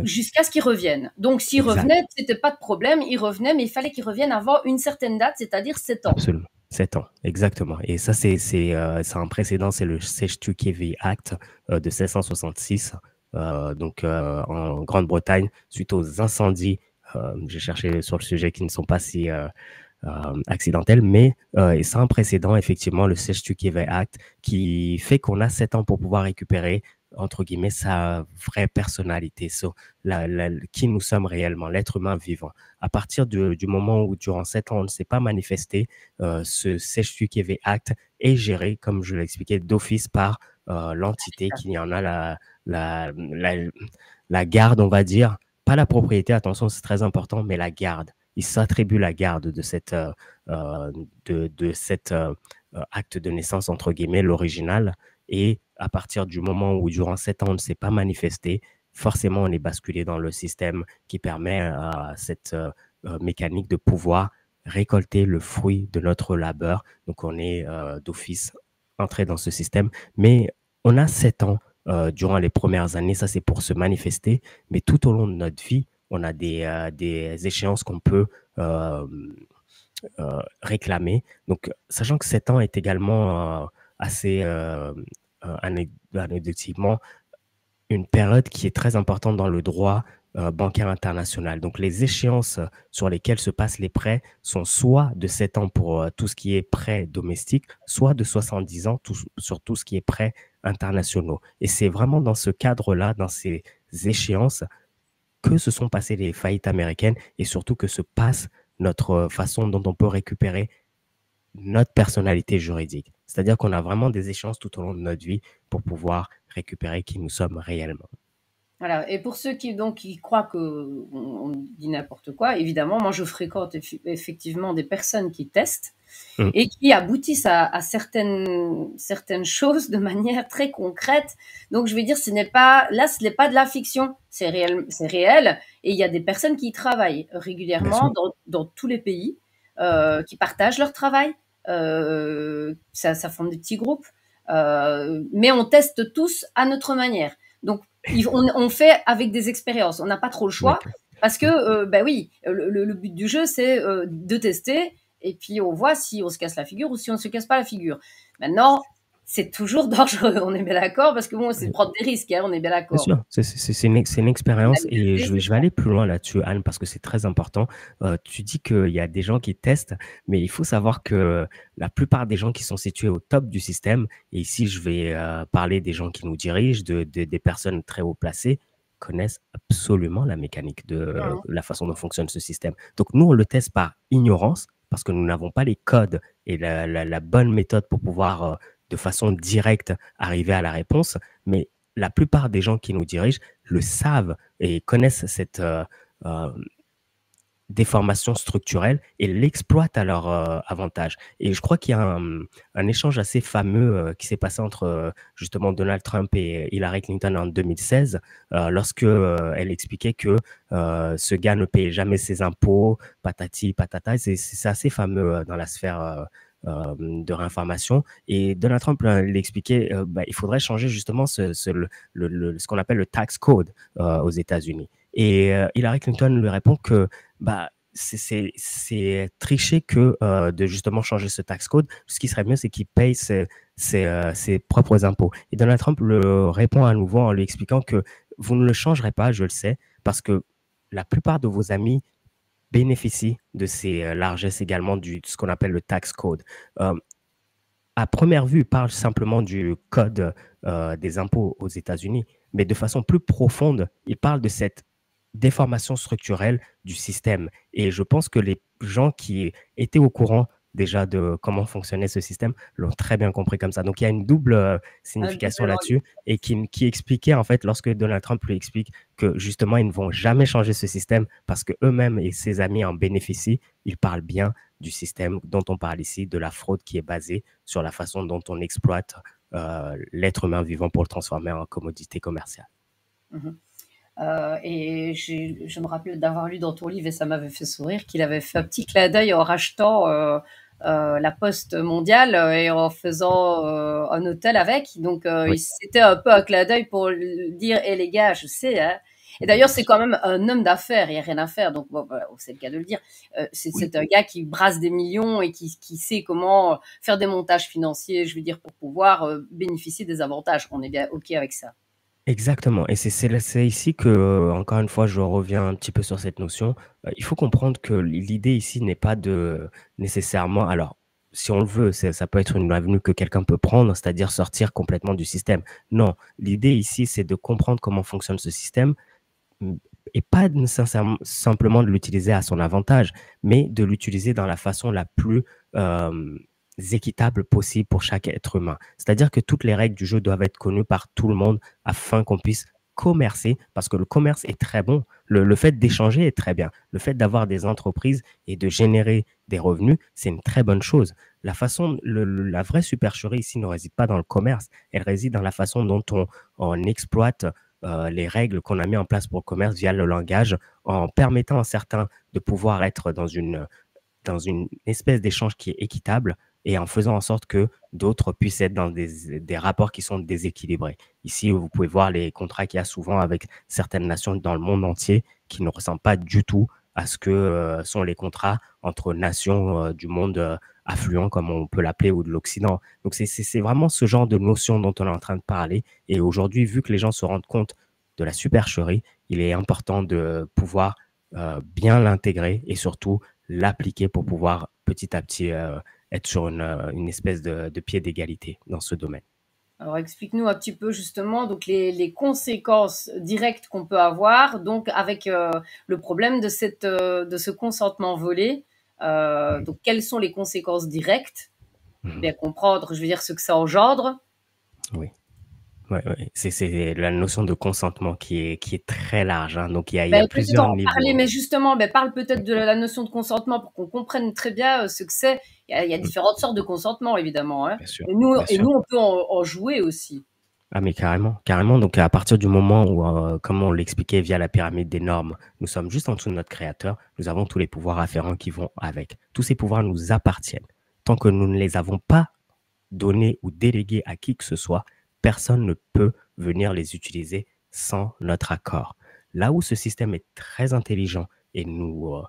jusqu'à ce qu'il revienne. Donc s'il revenait, c'était pas de problème, il revenait, mais il fallait qu'il revienne avant une certaine date, c'est-à-dire 7 ans. Absolument. 7 ans, exactement. Et ça, c'est un précédent, c'est le Sejtukevi Act de 1666, donc en Grande-Bretagne, suite aux incendies. J'ai cherché sur le sujet qui ne sont pas si accidentels, mais c'est un précédent, effectivement, le Sejtukevi Act, qui fait qu'on a 7 ans pour pouvoir récupérer entre guillemets, sa vraie personnalité, qui nous sommes réellement, l'être humain vivant. À partir du moment où, durant 7 ans, on ne s'est pas manifesté, ce Sejtukevi Act est géré, comme je l'ai expliqué, d'office par l'entité qui en a la garde, on va dire. Pas la propriété, attention, c'est très important, mais la garde. Il s'attribue la garde de cet acte de naissance, entre guillemets, l'original. Et à partir du moment où, durant 7 ans, on ne s'est pas manifesté, forcément, on est basculé dans le système qui permet à cette mécanique de pouvoir récolter le fruit de notre labeur. Donc, on est d'office entré dans ce système. Mais on a 7 ans durant les premières années, ça c'est pour se manifester. Mais tout au long de notre vie, on a des échéances qu'on peut réclamer. Donc, sachant que 7 ans est également assez anecdotiquement une période qui est très importante dans le droit bancaire international. Donc, les échéances sur lesquelles se passent les prêts sont soit de 7 ans pour tout ce qui est prêts domestiques, soit de 70 ans sur tout ce qui est prêts internationaux. Et c'est vraiment dans ce cadre-là, dans ces échéances, que se sont passées les faillites américaines et surtout que se passe notre façon dont on peut récupérer notre personnalité juridique. C'est-à-dire qu'on a vraiment des échéances tout au long de notre vie pour pouvoir récupérer qui nous sommes réellement. Voilà. Et pour ceux qui croient qu'on dit n'importe quoi, évidemment, moi je fréquente effectivement des personnes qui testent et qui aboutissent à certaines choses de manière très concrète. Donc je vais dire, ce n'est pas de la fiction, c'est réel. Et il y a des personnes qui y travaillent régulièrement dans tous les pays, qui partagent leur travail. Ça forme des petits groupes, mais on teste tous à notre manière. Donc on fait avec des expériences. On n'a pas trop le choix parce que le but du jeu c'est de tester et puis on voit si on se casse la figure ou si on ne se casse pas la figure. Maintenant, c'est toujours dangereux, on est bien d'accord, parce que bon, c'est de prendre des risques, hein, on est bien d'accord. Bien sûr, c'est une expérience et je vais aller plus loin là-dessus, Anne, parce que c'est très important. Tu dis qu'il y a des gens qui testent, mais il faut savoir que la plupart des gens qui sont situés au top du système, et ici je vais parler des gens qui nous dirigent, des personnes très haut placées, connaissent absolument la mécanique de la façon dont fonctionne ce système. Donc nous, on le teste par ignorance, parce que nous n'avons pas les codes et la bonne méthode pour pouvoir de façon directe arriver à la réponse, mais la plupart des gens qui nous dirigent le savent et connaissent cette déformation structurelle et l'exploitent à leur avantage. Et je crois qu'il y a un échange assez fameux qui s'est passé entre justement Donald Trump et Hillary Clinton en 2016, lorsque elle expliquait que ce gars ne payait jamais ses impôts, patati patata. C'est assez fameux dans la sphère de réinformation. Et Donald Trump l'expliquait, il faudrait changer justement ce qu'on appelle le tax code aux États-Unis. Et Hillary Clinton lui répond que c'est tricher que de justement changer ce tax code. Ce qui serait mieux, c'est qu'il paye ses propres impôts. Et Donald Trump le répond à nouveau en lui expliquant que vous ne le changerez pas, je le sais, parce que la plupart de vos amis bénéficient de ces largesses également de ce qu'on appelle le tax code. À première vue, il parle simplement du code des impôts aux États-Unis, mais de façon plus profonde, il parle de cette déformation structurelle du système. Et je pense que les gens qui étaient au courant déjà de comment fonctionnait ce système l'ont très bien compris comme ça. Donc il y a une double signification là-dessus et qui expliquait en fait, lorsque Donald Trump lui explique que justement ils ne vont jamais changer ce système parce que eux-mêmes et ses amis en bénéficient, il parle bien du système dont on parle ici, de la fraude qui est basée sur la façon dont on exploite l'être humain vivant pour le transformer en commodité commerciale. Et je me rappelle d'avoir lu dans ton livre, et ça m'avait fait sourire, qu'il avait fait un petit clin d'œil en rachetant la Poste mondiale et en faisant un hôtel avec. Donc, c'était un peu un clin d'œil pour dire, hé les gars, je sais, hein. Et d'ailleurs, c'est quand même un homme d'affaires, il n'y a rien à faire. Donc, bon, c'est le cas de le dire. C'est un gars qui brasse des millions et qui sait comment faire des montages financiers, je veux dire, pour pouvoir bénéficier des avantages. On est bien OK avec ça. Exactement. Et c'est ici que, encore une fois, je reviens un petit peu sur cette notion. Il faut comprendre que l'idée ici n'est pas de nécessairement, alors, si on le veut, ça peut être une avenue que quelqu'un peut prendre, c'est-à-dire sortir complètement du système. Non, l'idée ici, c'est de comprendre comment fonctionne ce système et pas nécessairement simplement de l'utiliser à son avantage, mais de l'utiliser dans la façon la plus équitable possible pour chaque être humain. C'est-à-dire que toutes les règles du jeu doivent être connues par tout le monde afin qu'on puisse commercer, parce que le commerce est très bon. Le fait d'échanger est très bien. Le fait d'avoir des entreprises et de générer des revenus, c'est une très bonne chose. La vraie supercherie ici ne réside pas dans le commerce, elle réside dans la façon dont on exploite les règles qu'on a mis en place pour le commerce via le langage, en permettant à certains de pouvoir être dans une espèce d'échange qui est équitable et en faisant en sorte que d'autres puissent être dans des rapports qui sont déséquilibrés. Ici, vous pouvez voir les contrats qu'il y a souvent avec certaines nations dans le monde entier qui ne ressemblent pas du tout à ce que sont les contrats entre nations du monde affluent, comme on peut l'appeler, ou de l'Occident. Donc, c'est vraiment ce genre de notion dont on est en train de parler. Et aujourd'hui, vu que les gens se rendent compte de la supercherie, il est important de pouvoir bien l'intégrer et surtout l'appliquer pour pouvoir petit à petit être sur une espèce de pied d'égalité dans ce domaine. Alors, explique-nous un petit peu justement donc les conséquences directes qu'on peut avoir donc avec le problème de ce consentement volé. Donc, quelles sont les conséquences directes? Bien comprendre, je veux dire, ce que ça engendre. Oui. Ouais. C'est la notion de consentement qui est très large. Hein. Donc, il y a plusieurs niveaux. Mais justement, parle peut-être de la notion de consentement pour qu'on comprenne très bien ce que c'est. Il y a différentes sortes de consentement, évidemment. Hein. Bien sûr, et nous, on peut en jouer aussi. Ah, mais carrément. Donc, à partir du moment où, comme on l'expliquait via la pyramide des normes, nous sommes juste en dessous de notre créateur, nous avons tous les pouvoirs afférents qui vont avec. Tous ces pouvoirs nous appartiennent. Tant que nous ne les avons pas donnés ou délégués à qui que ce soit, personne ne peut venir les utiliser sans notre accord. Là où ce système est très intelligent et nous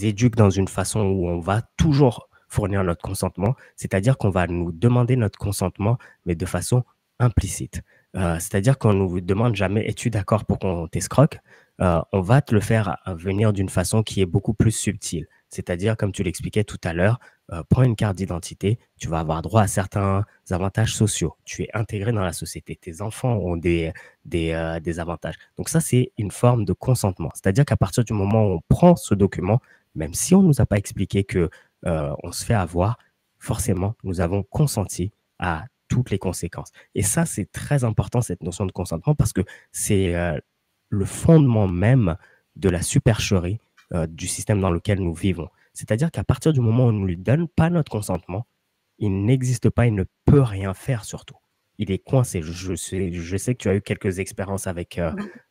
éduque dans une façon où on va toujours fournir notre consentement, c'est-à-dire qu'on va nous demander notre consentement, mais de façon implicite. C'est-à-dire qu'on ne vous demande jamais « es-tu d'accord pour qu'on t'escroque ?» On va te le faire venir d'une façon qui est beaucoup plus subtile. C'est-à-dire, comme tu l'expliquais tout à l'heure, prends une carte d'identité, tu vas avoir droit à certains avantages sociaux. Tu es intégré dans la société. Tes enfants ont des avantages. Donc ça, c'est une forme de consentement. C'est-à-dire qu'à partir du moment où on prend ce document, même si on ne nous a pas expliqué que on se fait avoir, forcément, nous avons consenti à toutes les conséquences. Et ça, c'est très important, cette notion de consentement, parce que c'est le fondement même de la supercherie du système dans lequel nous vivons. C'est-à-dire qu'à partir du moment où on ne lui donne pas notre consentement, il n'existe pas, il ne peut rien faire surtout. Il est coincé. Je sais que tu as eu quelques expériences avec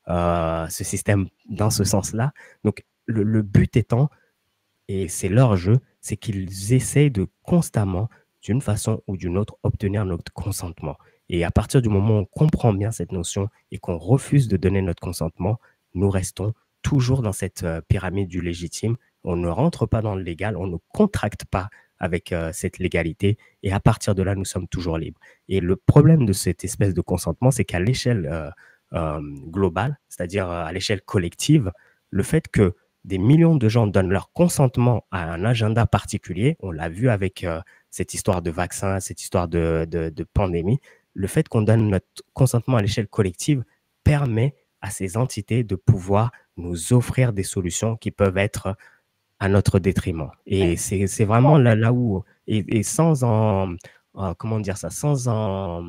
ce système dans ce sens-là. Donc, le but étant, et c'est leur jeu, c'est qu'ils essayent de constamment, d'une façon ou d'une autre, obtenir notre consentement. Et à partir du moment où on comprend bien cette notion et qu'on refuse de donner notre consentement, nous restons toujours dans cette pyramide du légitime. On ne rentre pas dans le légal, on ne contracte pas avec cette légalité, et à partir de là, nous sommes toujours libres. Et le problème de cette espèce de consentement, c'est qu'à l'échelle globale, c'est-à-dire à l'échelle collective, le fait que des millions de gens donnent leur consentement à un agenda particulier, on l'a vu avec cette histoire de vaccin, cette histoire de pandémie, le fait qu'on donne notre consentement à l'échelle collective permet à ces entités de pouvoir nous offrir des solutions qui peuvent être à notre détriment. Et c'est vraiment là où, et sans en, comment dire ça, sans en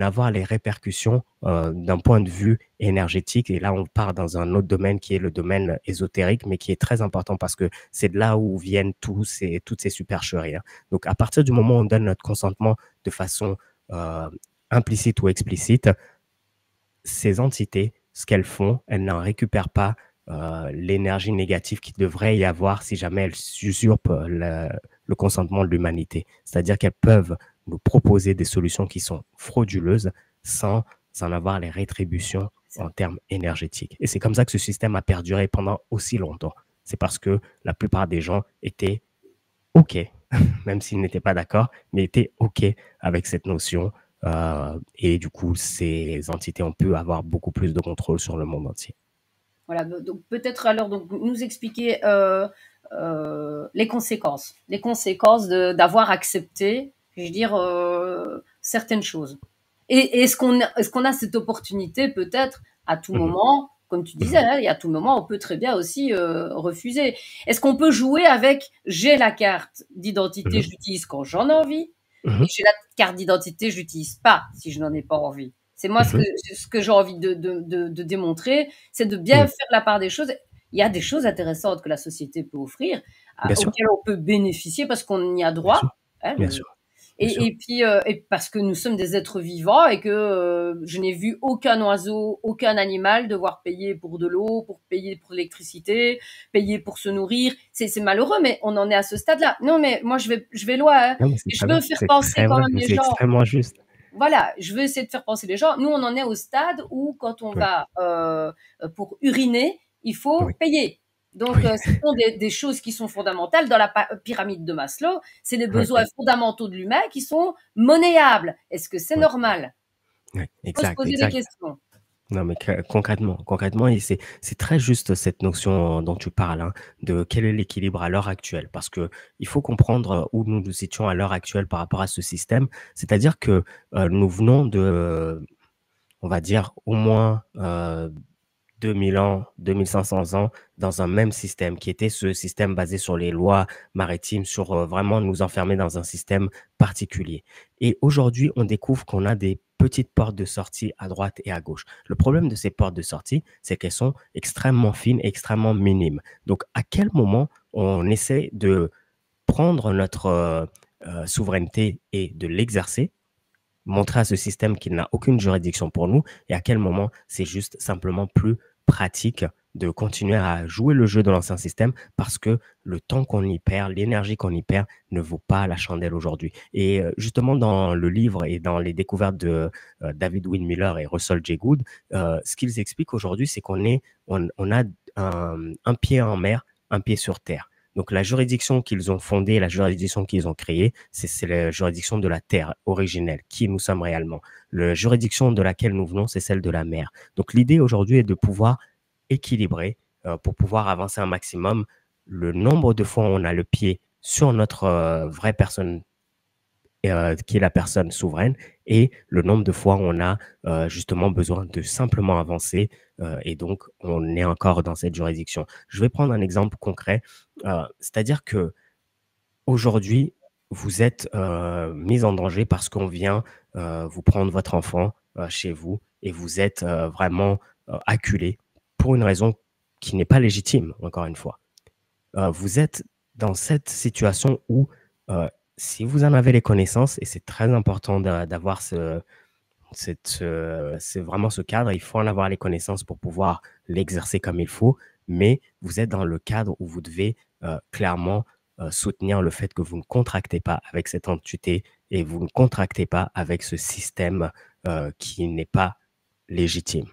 avoir les répercussions d'un point de vue énergétique. Et là, on part dans un autre domaine qui est le domaine ésotérique, mais qui est très important parce que c'est de là où viennent toutes ces supercheries. Hein. Donc, à partir du moment où on donne notre consentement de façon implicite ou explicite, ces entités, ce qu'elles font, elles n'en récupèrent pas l'énergie négative qu'il devrait y avoir si jamais elles usurpent le consentement de l'humanité. C'est-à-dire qu'elles peuvent nous proposer des solutions qui sont frauduleuses sans en avoir les rétributions en termes énergétiques. Et c'est comme ça que ce système a perduré pendant aussi longtemps. C'est parce que la plupart des gens étaient OK, même s'ils n'étaient pas d'accord, mais étaient OK avec cette notion. Et du coup, ces entités ont pu avoir beaucoup plus de contrôle sur le monde entier. Voilà, donc peut-être alors donc, nous expliquer les conséquences d'avoir accepté, je veux dire, certaines choses. Et est-ce qu'on a cette opportunité peut-être à tout moment, comme tu disais, hein, et à tout moment, on peut très bien aussi refuser. Est-ce qu'on peut jouer avec j'ai la carte d'identité, je l'utilise quand j'en ai envie, et j'ai la carte d'identité, je l'utilise pas si je n'en ai pas envie. C'est moi ce que j'ai envie de démontrer, c'est de bien faire la part des choses. Il y a des choses intéressantes que la société peut offrir, auxquelles on peut bénéficier parce qu'on y a droit. Bien sûr. Et puis parce que nous sommes des êtres vivants et que je n'ai vu aucun oiseau, aucun animal devoir payer pour de l'eau, pour payer pour l'électricité, payer pour se nourrir. C'est malheureux, mais on en est à ce stade-là. Non, mais moi je vais loin. Hein. Je veux faire penser quand même les gens. C'est extrêmement juste. Voilà, je veux essayer de faire penser les gens. Nous, on en est au stade où quand on va pour uriner, il faut payer. Donc, ce sont des choses qui sont fondamentales dans la pyramide de Maslow. C'est les besoins fondamentaux de l'humain qui sont monnayables. Est-ce que c'est normal? Il faut se poser des questions. Non, mais concrètement, et c'est très juste cette notion dont tu parles, hein, de quel est l'équilibre à l'heure actuelle, parce que il faut comprendre où nous nous situons à l'heure actuelle par rapport à ce système. C'est-à-dire que nous venons de, on va dire, au moins 2000 ans, 2500 ans dans un même système qui était ce système basé sur les lois maritimes, sur vraiment nous enfermer dans un système particulier. Et aujourd'hui, on découvre qu'on a des petites portes de sortie à droite et à gauche. Le problème de ces portes de sortie, c'est qu'elles sont extrêmement fines, extrêmement minimes. Donc, à quel moment on essaie de prendre notre souveraineté et de l'exercer, montrer à ce système qu'il n'a aucune juridiction pour nous, et à quel moment c'est juste simplement plus pratique de continuer à jouer le jeu de l'ancien système parce que le temps qu'on y perd, l'énergie qu'on y perd ne vaut pas la chandelle aujourd'hui. Et justement, dans le livre et dans les découvertes de David Wynne-Miller et Russell J. Good, ce qu'ils expliquent aujourd'hui, c'est qu'on a un pied en mer, un pied sur terre. Donc, la juridiction qu'ils ont fondée, la juridiction qu'ils ont créée, c'est la juridiction de la terre originelle, qui nous sommes réellement. La juridiction de laquelle nous venons, c'est celle de la mer. Donc, l'idée aujourd'hui est de pouvoir équilibrer, pour pouvoir avancer un maximum, le nombre de fois où on a le pied sur notre vraie personne, qui est la personne souveraine, et le nombre de fois où on a justement besoin de simplement avancer, et donc on est encore dans cette juridiction. Je vais prendre un exemple concret, c'est-à-dire que aujourd'hui, vous êtes mis en danger parce qu'on vient vous prendre votre enfant chez vous et vous êtes vraiment acculé pour une raison qui n'est pas légitime, encore une fois. Vous êtes dans cette situation où, si vous en avez les connaissances, et c'est très important d'avoir c'est vraiment ce cadre, il faut en avoir les connaissances pour pouvoir l'exercer comme il faut, mais vous êtes dans le cadre où vous devez clairement soutenir le fait que vous ne contractez pas avec cette entité et vous ne contractez pas avec ce système qui n'est pas légitime.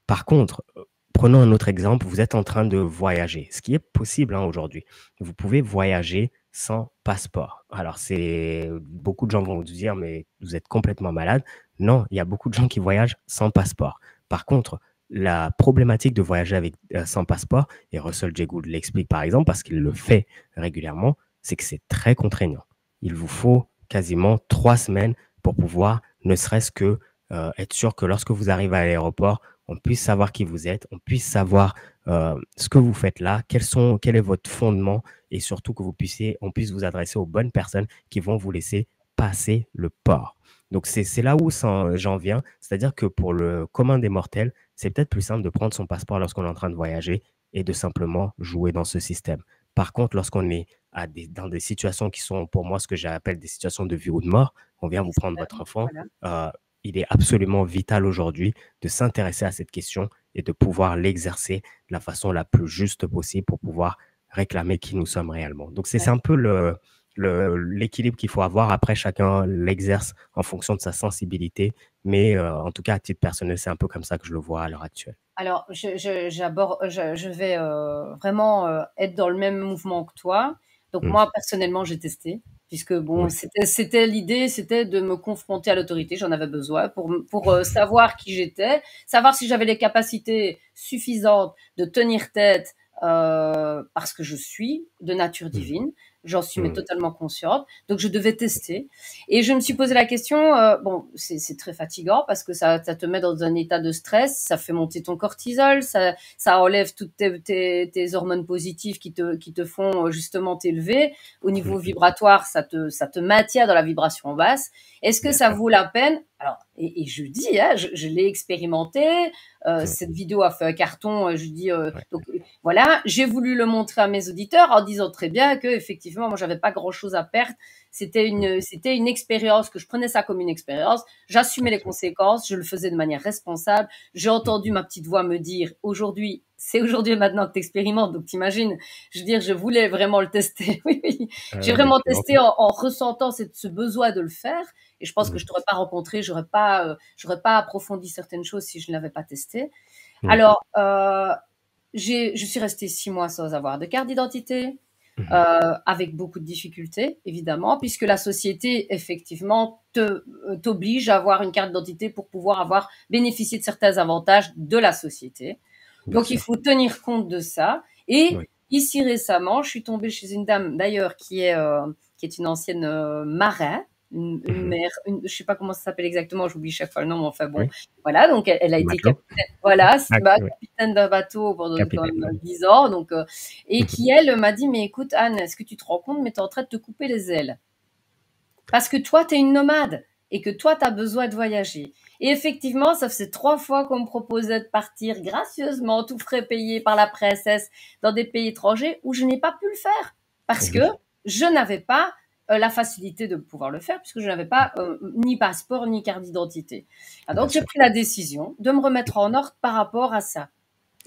Par contre, prenons un autre exemple, vous êtes en train de voyager, ce qui est possible aujourd'hui. Vous pouvez voyager sans passeport. Alors, beaucoup de gens vont vous dire, mais vous êtes complètement malade. Non, il y a beaucoup de gens qui voyagent sans passeport. Par contre, la problématique de voyager sans passeport, et Russell J. Gould l'explique par exemple parce qu'il le fait régulièrement, c'est que c'est très contraignant. Il vous faut quasiment 3 semaines pour pouvoir, ne serait-ce que être sûr que lorsque vous arrivez à l'aéroport, on puisse savoir qui vous êtes, on puisse savoir ce que vous faites là, quel est votre fondement et surtout que on puisse vous adresser aux bonnes personnes qui vont vous laisser passer le port. Donc, c'est là où j'en viens. C'est-à-dire que pour le commun des mortels, c'est peut-être plus simple de prendre son passeport lorsqu'on est en train de voyager et de simplement jouer dans ce système. Par contre, lorsqu'on est dans des situations qui sont pour moi ce que j'appelle des situations de vie ou de mort, on vient vous prendre votre enfant, Voilà. il est absolument vital aujourd'hui de s'intéresser à cette question et de pouvoir l'exercer de la façon la plus juste possible pour pouvoir réclamer qui nous sommes réellement. Donc, c'est un peu l'équilibre qu'il faut avoir. Après, chacun l'exerce en fonction de sa sensibilité. Mais en tout cas, à titre personnel, c'est un peu comme ça que je le vois à l'heure actuelle. Alors, je vais vraiment être dans le même mouvement que toi. Donc, moi, personnellement, j'ai testé, puisque bon, Oui. c'était l'idée, c'était de me confronter à l'autorité. J'en avais besoin pour savoir qui j'étais, savoir si j'avais les capacités suffisantes de tenir tête, parce que je suis de nature divine. J'en suis mais totalement consciente. Donc, je devais tester. Et je me suis posé la question, bon, c'est très fatigant parce que ça te met dans un état de stress, ça fait monter ton cortisol, ça enlève toutes tes hormones positives qui te font justement t'élever. Au niveau vibratoire, ça te maintient dans la vibration basse. Est-ce que ça vaut la peine? Alors, et je dis, hein, je l'ai expérimenté. Cette vidéo a fait un carton. Je dis, donc voilà, j'ai voulu le montrer à mes auditeurs en disant très bien que effectivement, moi, j'avais pas grand-chose à perdre. C'était une expérience que je prenais ça comme une expérience. J'assumais les conséquences. Je le faisais de manière responsable. J'ai entendu ma petite voix me dire aujourd'hui. C'est aujourd'hui et maintenant que tu expérimentes, donc t'imagines. Je veux dire, je voulais vraiment le tester. Oui, oui. J'ai vraiment testé en ressentant ce besoin de le faire. Et je pense que je t'aurais pas rencontré, j'aurais pas approfondi certaines choses si je ne l'avais pas testé. Alors, je suis restée 6 mois sans avoir de carte d'identité, avec beaucoup de difficultés, évidemment, puisque la société, effectivement, t'oblige à avoir une carte d'identité pour pouvoir bénéficier de certains avantages de la société. Donc, il faut tenir compte de ça. Et ici, récemment, je suis tombée chez une dame, d'ailleurs, qui est une ancienne marin, une mère, je sais pas comment ça s'appelle exactement, j'oublie chaque fois le nom, mais enfin bon, voilà, donc elle a été capitaine, voilà, capitaine d'un bateau pendant 10 ans, donc, et qui, elle, m'a dit, mais écoute, Anne, est-ce que tu te rends compte, mais tu es en train de te couper les ailes. Parce que toi, tu es une nomade et que toi, tu as besoin de voyager. Et effectivement, ça faisait 3 fois qu'on me proposait de partir gracieusement, tout frais payé par la princesse, dans des pays étrangers où je n'ai pas pu le faire. Parce que je n'avais pas la facilité de pouvoir le faire, puisque je n'avais pas ni passeport, ni carte d'identité. Donc, j'ai pris la décision de me remettre en ordre par rapport à ça.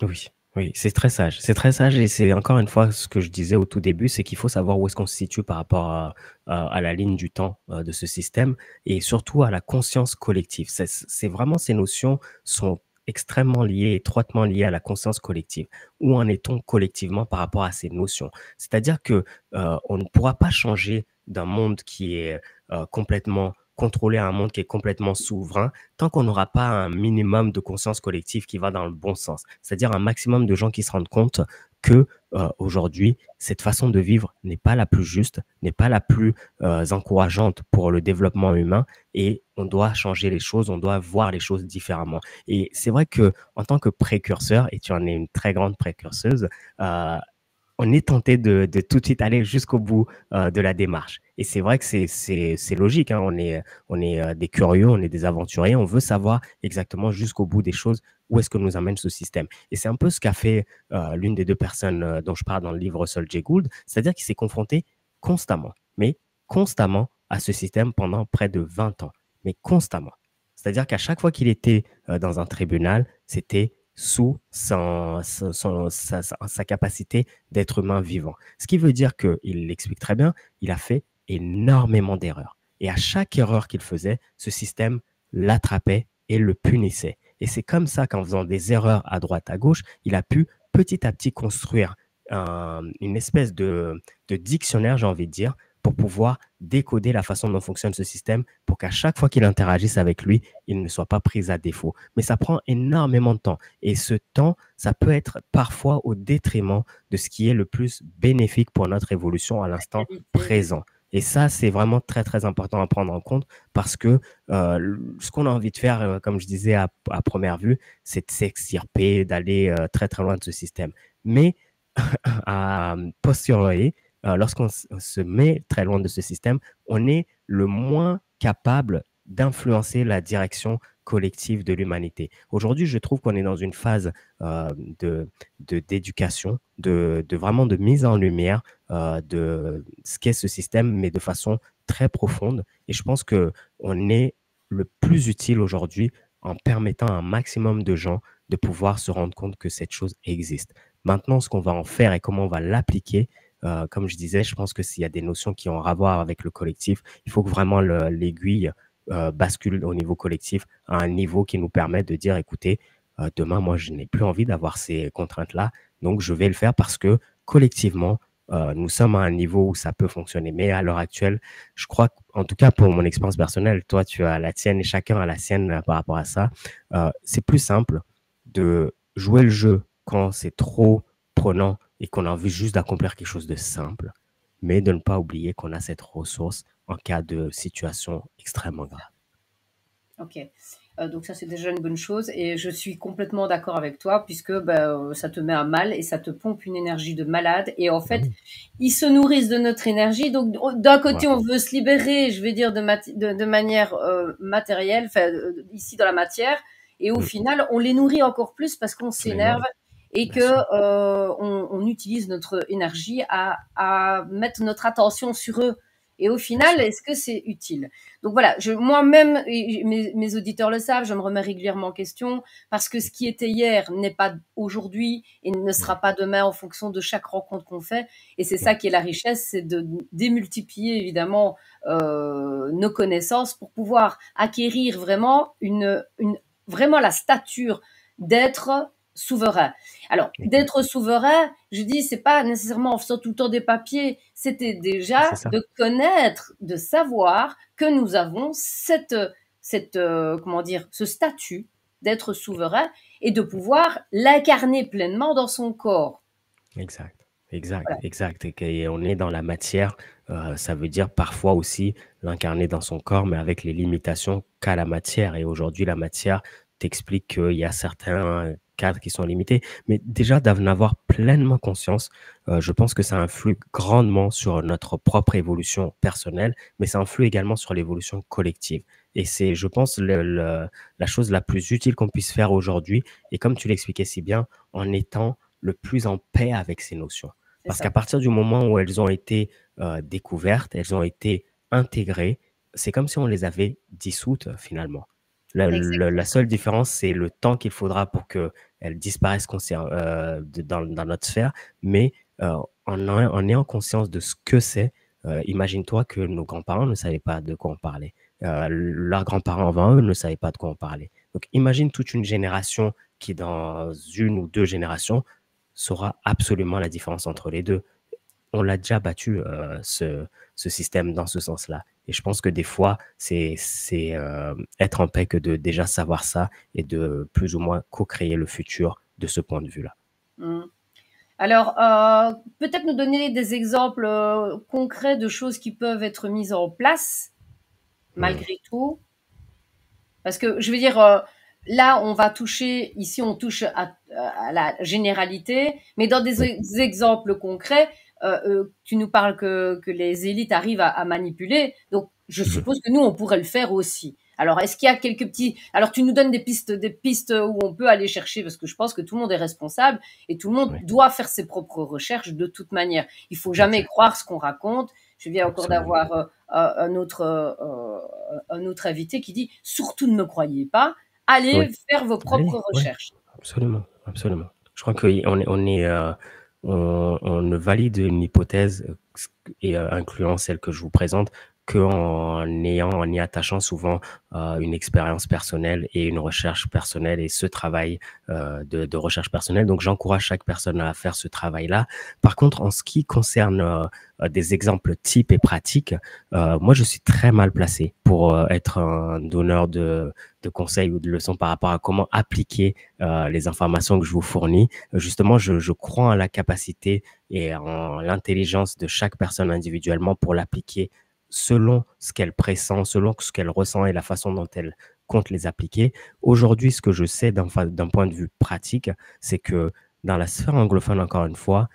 Oui. Oui, c'est très sage. C'est très sage et c'est encore une fois ce que je disais au tout début, c'est qu'il faut savoir où est-ce qu'on se situe par rapport à la ligne du temps de ce système et surtout à la conscience collective. C'est vraiment ces notions sont extrêmement liées, étroitement liées à la conscience collective. Où en est-on collectivement par rapport à ces notions? C'est-à-dire que on ne pourra pas changer d'un monde qui est complètement contrôler un monde qui est complètement souverain tant qu'on n'aura pas un minimum de conscience collective qui va dans le bon sens. C'est-à-dire un maximum de gens qui se rendent compte que aujourd'hui, cette façon de vivre n'est pas la plus juste, n'est pas la plus encourageante pour le développement humain et on doit changer les choses, on doit voir les choses différemment. Et c'est vrai que en tant que précurseur, et tu en es une très grande précurseuse, on est tenté de tout de suite aller jusqu'au bout de la démarche. Et c'est vrai que c'est logique, hein. On est des curieux, on est des aventuriers, on veut savoir exactement jusqu'au bout des choses, où est-ce que nous amène ce système. Et c'est un peu ce qu'a fait l'une des deux personnes dont je parle dans le livre Russell J. Gould, c'est-à-dire qu'il s'est confronté constamment, mais constamment à ce système pendant près de 20 ans, mais constamment. C'est-à-dire qu'à chaque fois qu'il était dans un tribunal, c'était sous sa capacité d'être humain vivant. Ce qui veut dire qu'il l'explique très bien, il a fait énormément d'erreurs. Et à chaque erreur qu'il faisait, ce système l'attrapait et le punissait. Et c'est comme ça qu'en faisant des erreurs à droite, à gauche, il a pu petit à petit construire une espèce de dictionnaire, j'ai envie de dire, pour pouvoir décoder la façon dont fonctionne ce système pour qu'à chaque fois qu'il interagisse avec lui, il ne soit pas pris à défaut. Mais ça prend énormément de temps. Et ce temps, ça peut être parfois au détriment de ce qui est le plus bénéfique pour notre évolution à l'instant présent. Et ça, c'est vraiment très, très important à prendre en compte parce que ce qu'on a envie de faire, comme je disais à première vue, c'est de s'extirper, d'aller très, très loin de ce système. Mais à posteriori, lorsqu'on se met très loin de ce système, on est le moins capable d'influencer la direction collective de l'humanité. Aujourd'hui, je trouve qu'on est dans une phase d'éducation, vraiment de mise en lumière de ce qu'est ce système, mais de façon très profonde. Et je pense qu'on est le plus utile aujourd'hui en permettant à un maximum de gens de pouvoir se rendre compte que cette chose existe. Maintenant, ce qu'on va en faire et comment on va l'appliquer, comme je disais, je pense que s'il y a des notions qui ont à voir avec le collectif, il faut que vraiment l'aiguille bascule au niveau collectif à un niveau qui nous permet de dire, écoutez, demain, moi, je n'ai plus envie d'avoir ces contraintes-là, donc je vais le faire parce que collectivement, nous sommes à un niveau où ça peut fonctionner. Mais à l'heure actuelle, je crois, en tout cas pour mon expérience personnelle, toi, tu as la tienne et chacun a la sienne par rapport à ça, c'est plus simple de jouer le jeu quand c'est trop prenant et qu'on a envie juste d'accomplir quelque chose de simple, mais de ne pas oublier qu'on a cette ressource en cas de situation extrêmement grave. Ok. Donc ça, c'est déjà une bonne chose. Et je suis complètement d'accord avec toi, puisque ça te met à mal et ça te pompe une énergie de malade. Et en fait, ils se nourrissent de notre énergie. Donc d'un côté, on veut se libérer, je vais dire, de manière matérielle, ici dans la matière. Et au final, on les nourrit encore plus parce qu'on s'énerve et que on utilise notre énergie à mettre notre attention sur eux. Et au final, est-ce que c'est utile? Donc voilà, moi-même, mes auditeurs le savent, je me remets régulièrement en question parce que ce qui était hier n'est pas aujourd'hui et ne sera pas demain en fonction de chaque rencontre qu'on fait. Et c'est ça qui est la richesse, c'est de démultiplier évidemment nos connaissances pour pouvoir acquérir vraiment vraiment la stature d'être souverain. Alors, d'être souverain, je dis, c'est pas nécessairement en faisant tout le temps des papiers, c'était déjà de connaître, de savoir que nous avons comment dire, ce statut d'être souverain et de pouvoir l'incarner pleinement dans son corps. Exact, exact. Et on est dans la matière, ça veut dire parfois aussi l'incarner dans son corps, mais avec les limitations qu'a la matière. Et aujourd'hui, la matière t'explique qu'il y a certains cadres qui sont limités. Mais déjà, d'en avoir pleinement conscience, je pense que ça influe grandement sur notre propre évolution personnelle, mais ça influe également sur l'évolution collective. Et c'est, je pense, la chose la plus utile qu'on puisse faire aujourd'hui. Et comme tu l'expliquais si bien, en étant le plus en paix avec ces notions. Parce qu'à partir du moment où elles ont été découvertes, elles ont été intégrées, c'est comme si on les avait dissoutes finalement. La seule différence, c'est le temps qu'il faudra pour qu'elles disparaissent dans notre sphère, mais en ayant conscience de ce que c'est, imagine-toi que nos grands-parents ne savaient pas de quoi on parlait. Leurs grands-parents avant eux ne savaient pas de quoi on parlait. Donc imagine toute une génération qui, dans une ou deux générations, saura absolument la différence entre les deux. On l'a déjà battu, ce système dans ce sens-là. Et je pense que des fois, c'est être en paix que de déjà savoir ça et de plus ou moins co-créer le futur de ce point de vue-là. Alors, peut-être nous donner des exemples concrets de choses qui peuvent être mises en place, malgré tout. Parce que, je veux dire, là, on va toucher, ici, on touche à la généralité, mais dans des Oui. exemples concrets, tu nous parles que les élites arrivent à manipuler, donc je Mhm. suppose que nous, on pourrait le faire aussi. Alors, est-ce qu'il y a quelques petits... Alors, tu nous donnes des pistes où on peut aller chercher, parce que je pense que tout le monde est responsable et tout le monde Oui, doit faire ses propres recherches de toute manière. Il faut jamais exact. croire ce qu'on raconte. Je viens encore Absolument. d'avoir un autre invité qui dit surtout ne me croyez pas, Oui. allez faire vos Allez, propres ouais, recherches. absolument, absolument. Je crois on ne valide une hypothèse et incluant celle que je vous présente en y attachant souvent une expérience personnelle et une recherche personnelle et ce travail de recherche personnelle. Donc, j'encourage chaque personne à faire ce travail-là. Par contre, en ce qui concerne des exemples types et pratiques, moi, je suis très mal placé pour être un donneur de conseils ou de leçons par rapport à comment appliquer les informations que je vous fournis. Justement, je crois en la capacité et en l'intelligence de chaque personne individuellement pour l'appliquer selon ce qu'elle pressent, selon ce qu'elle ressent et la façon dont elle compte les appliquer. Aujourd'hui, ce que je sais d'un point de vue pratique, c'est que dans la sphère anglophone, encore une fois,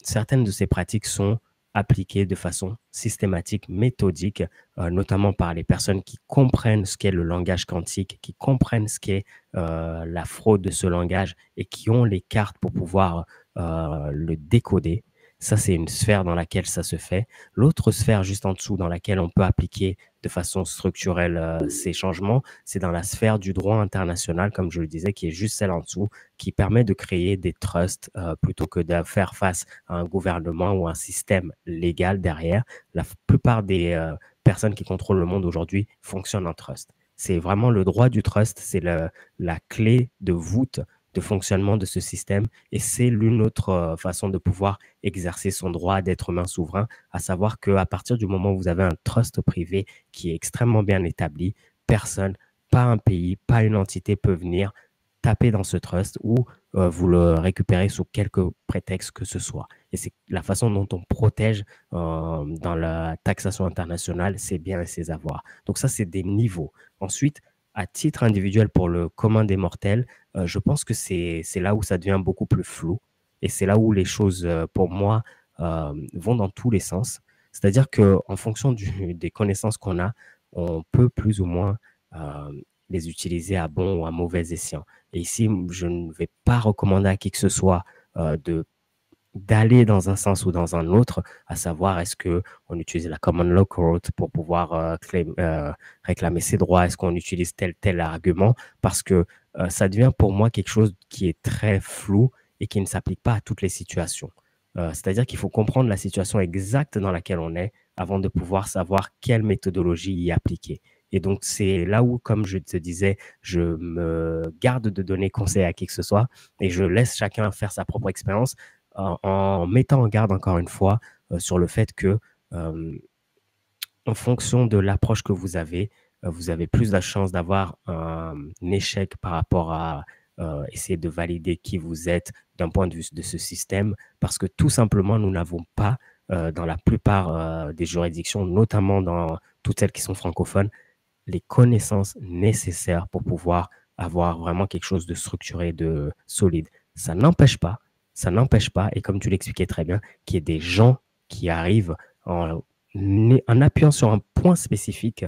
certaines de ces pratiques sont appliquées de façon systématique, méthodique, notamment par les personnes qui comprennent ce qu'est le langage quantique, qui comprennent ce qu'est la fraude de ce langage et qui ont les cartes pour pouvoir le décoder. Ça, c'est une sphère dans laquelle ça se fait. L'autre sphère juste en dessous dans laquelle on peut appliquer de façon structurelle ces changements, c'est dans la sphère du droit international, comme je le disais, qui est juste celle en dessous, qui permet de créer des trusts plutôt que de faire face à un gouvernement ou un système légal derrière. La plupart des personnes qui contrôlent le monde aujourd'hui fonctionnent en trust. C'est vraiment le droit du trust, c'est la clé de voûte de fonctionnement de ce système et c'est l'une autre façon de pouvoir exercer son droit d'être humain souverain, à savoir qu'à partir du moment où vous avez un trust privé qui est extrêmement bien établi, personne, pas un pays, pas une entité peut venir taper dans ce trust ou vous le récupérer sous quelque prétexte que ce soit. Et c'est la façon dont on protège dans la taxation internationale ses biens et ses avoirs. Donc ça, c'est des niveaux. Ensuite, à titre individuel pour le commun des mortels, je pense que c'est là où ça devient beaucoup plus flou et c'est là où les choses, pour moi, vont dans tous les sens. C'est-à-dire qu'en fonction des connaissances qu'on a, on peut plus ou moins euh, les utiliser à bon ou à mauvais escient. Et ici, je ne vais pas recommander à qui que ce soit de d'aller dans un sens ou dans un autre, à savoir est-ce que on utilise la common law court pour pouvoir réclamer ses droits, est-ce qu'on utilise tel argument, parce que ça devient pour moi quelque chose qui est très flou et qui ne s'applique pas à toutes les situations. C'est-à-dire qu'il faut comprendre la situation exacte dans laquelle on est avant de pouvoir savoir quelle méthodologie y appliquer. Et donc, c'est là où, comme je te disais, je me garde de donner conseil à qui que ce soit et je laisse chacun faire sa propre expérience en mettant en garde encore une fois sur le fait que en fonction de l'approche que vous avez plus de chance d'avoir un échec par rapport à essayer de valider qui vous êtes d'un point de vue de ce système, parce que tout simplement, nous n'avons pas, dans la plupart des juridictions, notamment dans toutes celles qui sont francophones, les connaissances nécessaires pour pouvoir avoir vraiment quelque chose de structuré, de solide. Ça n'empêche pas, ça n'empêche pas, et comme tu l'expliquais très bien, qu'il y ait des gens qui arrivent en appuyant sur un point spécifique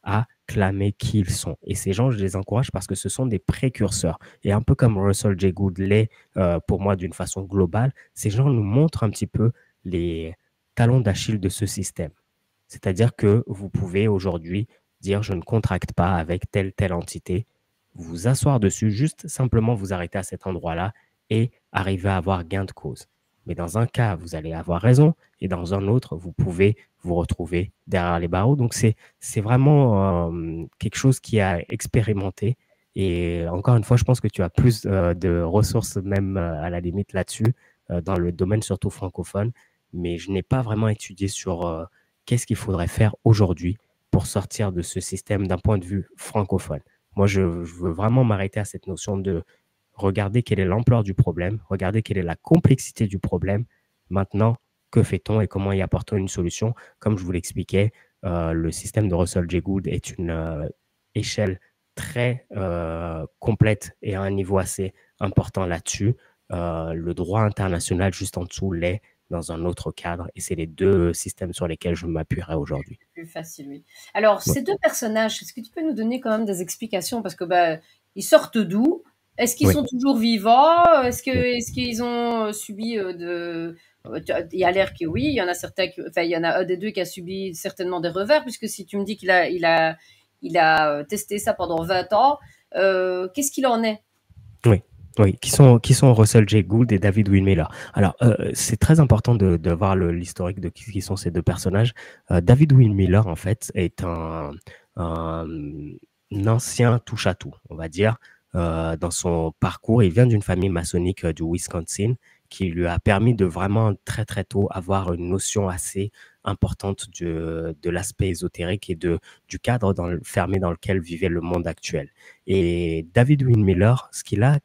à clamer qui ils sont. Et ces gens, je les encourage parce que ce sont des précurseurs. Et un peu comme Russell J. Good l'est pour moi d'une façon globale, ces gens nous montrent un petit peu les talons d'Achille de ce système. C'est-à-dire que vous pouvez aujourd'hui dire je ne contracte pas avec telle entité, vous asseoir dessus, juste simplement vous arrêter à cet endroit-là et arriver à avoir gain de cause. Mais dans un cas, vous allez avoir raison et dans un autre, vous pouvez vous retrouver derrière les barreaux. Donc, c'est vraiment quelque chose qui a expérimenté. Et encore une fois, je pense que tu as plus de ressources même à la limite là-dessus, dans le domaine surtout francophone. Mais je n'ai pas vraiment étudié sur qu'est-ce qu'il faudrait faire aujourd'hui pour sortir de ce système d'un point de vue francophone. Moi, je veux vraiment m'arrêter à cette notion de regarder quelle est l'ampleur du problème, regarder quelle est la complexité du problème. Maintenant, que fait-on et comment y apportons une solution? Comme je vous l'expliquais, le système de Russell J. Gould est une échelle de 3 niveaux. Et chaque niveau très complète et à un niveau assez important là-dessus. Le droit international juste en dessous l'est dans un autre cadre et c'est les deux systèmes sur lesquels je m'appuierai aujourd'hui. Plus facile, oui. Alors, Ouais. ces deux personnages, est-ce que tu peux nous donner quand même des explications? Parce que bah, ils sortent d'où? Est-ce qu'ils Oui, sont toujours vivants? oui, Est-ce qu'ils ont subi il y a l'air que oui, il y en a certains enfin, il y en a un des deux qui a subi certainement des revers, puisque si tu me dis il a testé ça pendant 20 ans, qu'est-ce qu'il en est? oui. Oui, qui sont Russell J. Gould et David Will Miller. Alors, c'est très important de voir l'historique de qui sont ces deux personnages. David Will Miller, en fait, est un ancien touche-à-tout, on va dire, dans son parcours. Il vient d'une famille maçonnique du Wisconsin qui lui a permis de vraiment très, très tôt avoir une notion assez importante de l'aspect ésotérique et du cadre fermé dans lequel vivait le monde actuel. Et David Will Miller, ce qu'il a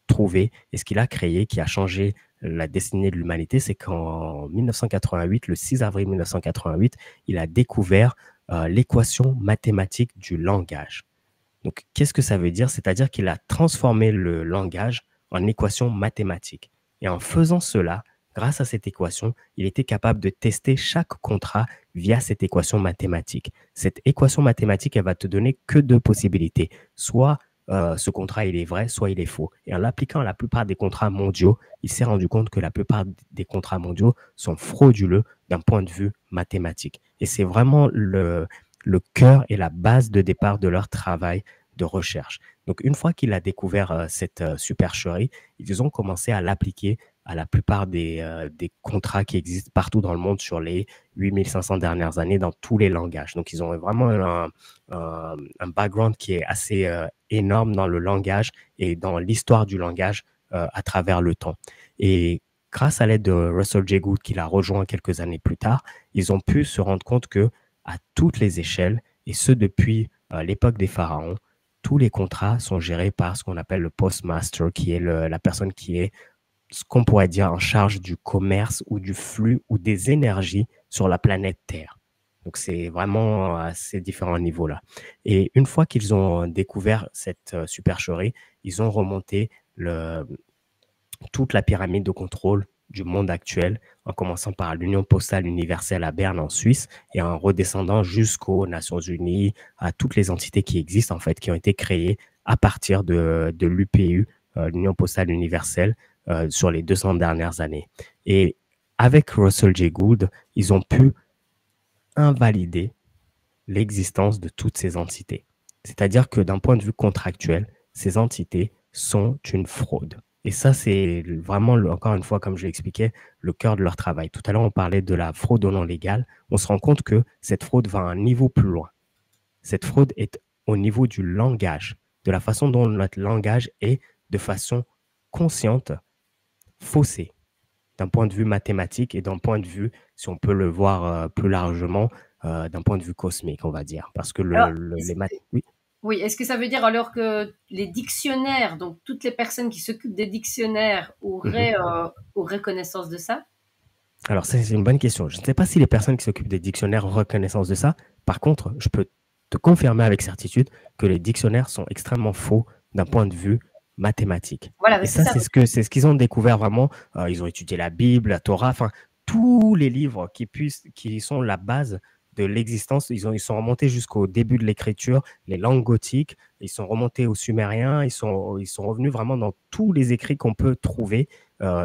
trouvé et ce qu'il a créé qui a changé la destinée de l'humanité, c'est qu'en 1988, le 6 avril 1988, il a découvert l'équation mathématique du langage. Donc, qu'est-ce que ça veut dire? C'est-à-dire qu'il a transformé le langage en équation mathématique. Et en faisant cela, grâce à cette équation, il était capable de tester chaque contrat via cette équation mathématique. Cette équation mathématique, elle va te donner que deux possibilités. Soit ce contrat, il est vrai, soit il est faux. Et en l'appliquant à la plupart des contrats mondiaux, il s'est rendu compte que la plupart des contrats mondiaux sont frauduleux d'un point de vue mathématique. Et c'est vraiment le cœur et la base de départ de leur travail de recherche. Donc, une fois qu'il a découvert cette supercherie, ils ont commencé à l'appliquer à la plupart des contrats qui existent partout dans le monde sur les 8500 dernières années dans tous les langages. Donc, ils ont vraiment un background qui est assez énorme dans le langage et dans l'histoire du langage à travers le temps. Et grâce à l'aide de Russell J. Gould, qu'il a rejoint quelques années plus tard, ils ont pu se rendre compte que à toutes les échelles, et ce depuis l'époque des pharaons, tous les contrats sont gérés par ce qu'on appelle le postmaster, qui est la personne qui est ce qu'on pourrait dire en charge du commerce ou du flux ou des énergies sur la planète Terre. Donc, c'est vraiment à ces différents niveaux-là. Et une fois qu'ils ont découvert cette supercherie, ils ont remonté toute la pyramide de contrôle du monde actuel, en commençant par l'Union postale universelle à Berne en Suisse et en redescendant jusqu'aux Nations Unies, à toutes les entités qui existent en fait, qui ont été créées à partir de l'UPU, l'Union postale universelle, sur les 200 dernières années. Et avec Russell J. Gould, ils ont pu invalider l'existence de toutes ces entités. C'est-à-dire que d'un point de vue contractuel, ces entités sont une fraude. Et ça, c'est vraiment, encore une fois, comme je l'expliquais, le cœur de leur travail. Tout à l'heure, on parlait de la fraude au nom légal. On se rend compte que cette fraude va à un niveau plus loin. Cette fraude est au niveau du langage, de la façon dont notre langage est de façon consciente, faussée, d'un point de vue mathématique et d'un point de vue, si on peut le voir plus largement, d'un point de vue cosmique, on va dire. Parce que Alors, les maths... Oui. oui, est-ce que ça veut dire alors que les dictionnaires, donc toutes les personnes qui s'occupent des dictionnaires auraient connaissance de ça? Alors, ça, c'est une bonne question. Je ne sais pas si les personnes qui s'occupent des dictionnaires ont reconnaissance de ça. Par contre, je peux te confirmer avec certitude que les dictionnaires sont extrêmement faux d'un point de vue mathématique. Voilà, Et mais c'est ça, ça. c'est ce qu'ils ont découvert vraiment. Ils ont étudié la Bible, la Torah, enfin, tous les livres qui sont la base de l'existence. Ils sont remontés jusqu'au début de l'écriture, les langues gothiques. Ils sont remontés aux Sumériens. Ils sont revenus vraiment dans tous les écrits qu'on peut trouver.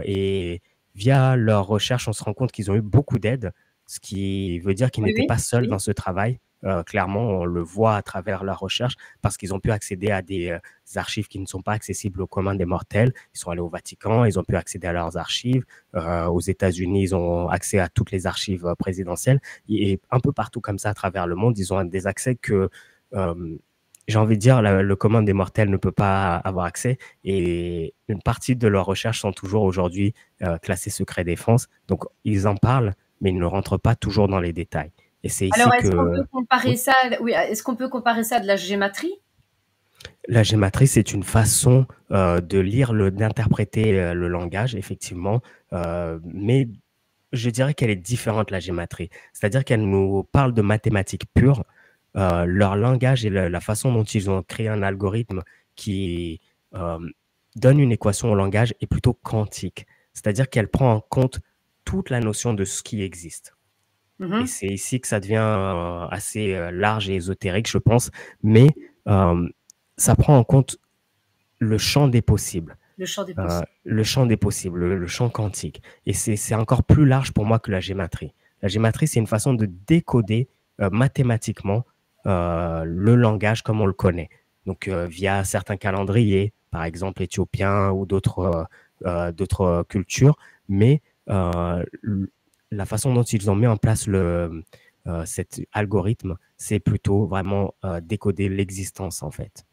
Et via leurs recherches, on se rend compte qu'ils ont eu beaucoup d'aide, ce qui veut dire qu'ils Oui, n'étaient oui, pas seuls oui. dans ce travail. Clairement, on le voit à travers leurs recherches parce qu'ils ont pu accéder à des archives qui ne sont pas accessibles aux communs des mortels. Ils sont allés au Vatican, ils ont pu accéder à leurs archives. Aux États-Unis, ils ont accès à toutes les archives présidentielles. Et un peu partout comme ça à travers le monde, ils ont des accès que j'ai envie de dire, le commun des mortels ne peut pas avoir accès. Et une partie de leurs recherches sont toujours aujourd'hui classées secret défense. Donc, ils en parlent, mais ils ne rentrent pas toujours dans les détails. Et c'est Alors, ici que oui, est-ce qu'on peut comparer ça à de la gématrie? la gématrie, c'est une façon de lire, d'interpréter le langage, effectivement. Mais je dirais qu'elle est différente, la gématrie. C'est-à-dire qu'elle nous parle de mathématiques pures, leur langage et la façon dont ils ont créé un algorithme qui euh, donne une équation au langage est plutôt quantique. C'est-à-dire qu'elle prend en compte toute la notion de ce qui existe. Et Mhm. c'est ici que ça devient assez large et ésotérique, je pense, mais euh, ça prend en compte le champ des possibles, Le champ des possibles. le champ des possibles, le champ quantique. Et c'est encore plus large pour moi que la gématrie. La gématrie, c'est une façon de décoder mathématiquement le langage comme on le connaît. Donc, via certains calendriers, par exemple éthiopiens ou d'autres cultures, mais euh, la façon dont ils ont mis en place cet algorithme, c'est plutôt vraiment décoder l'existence, en fait.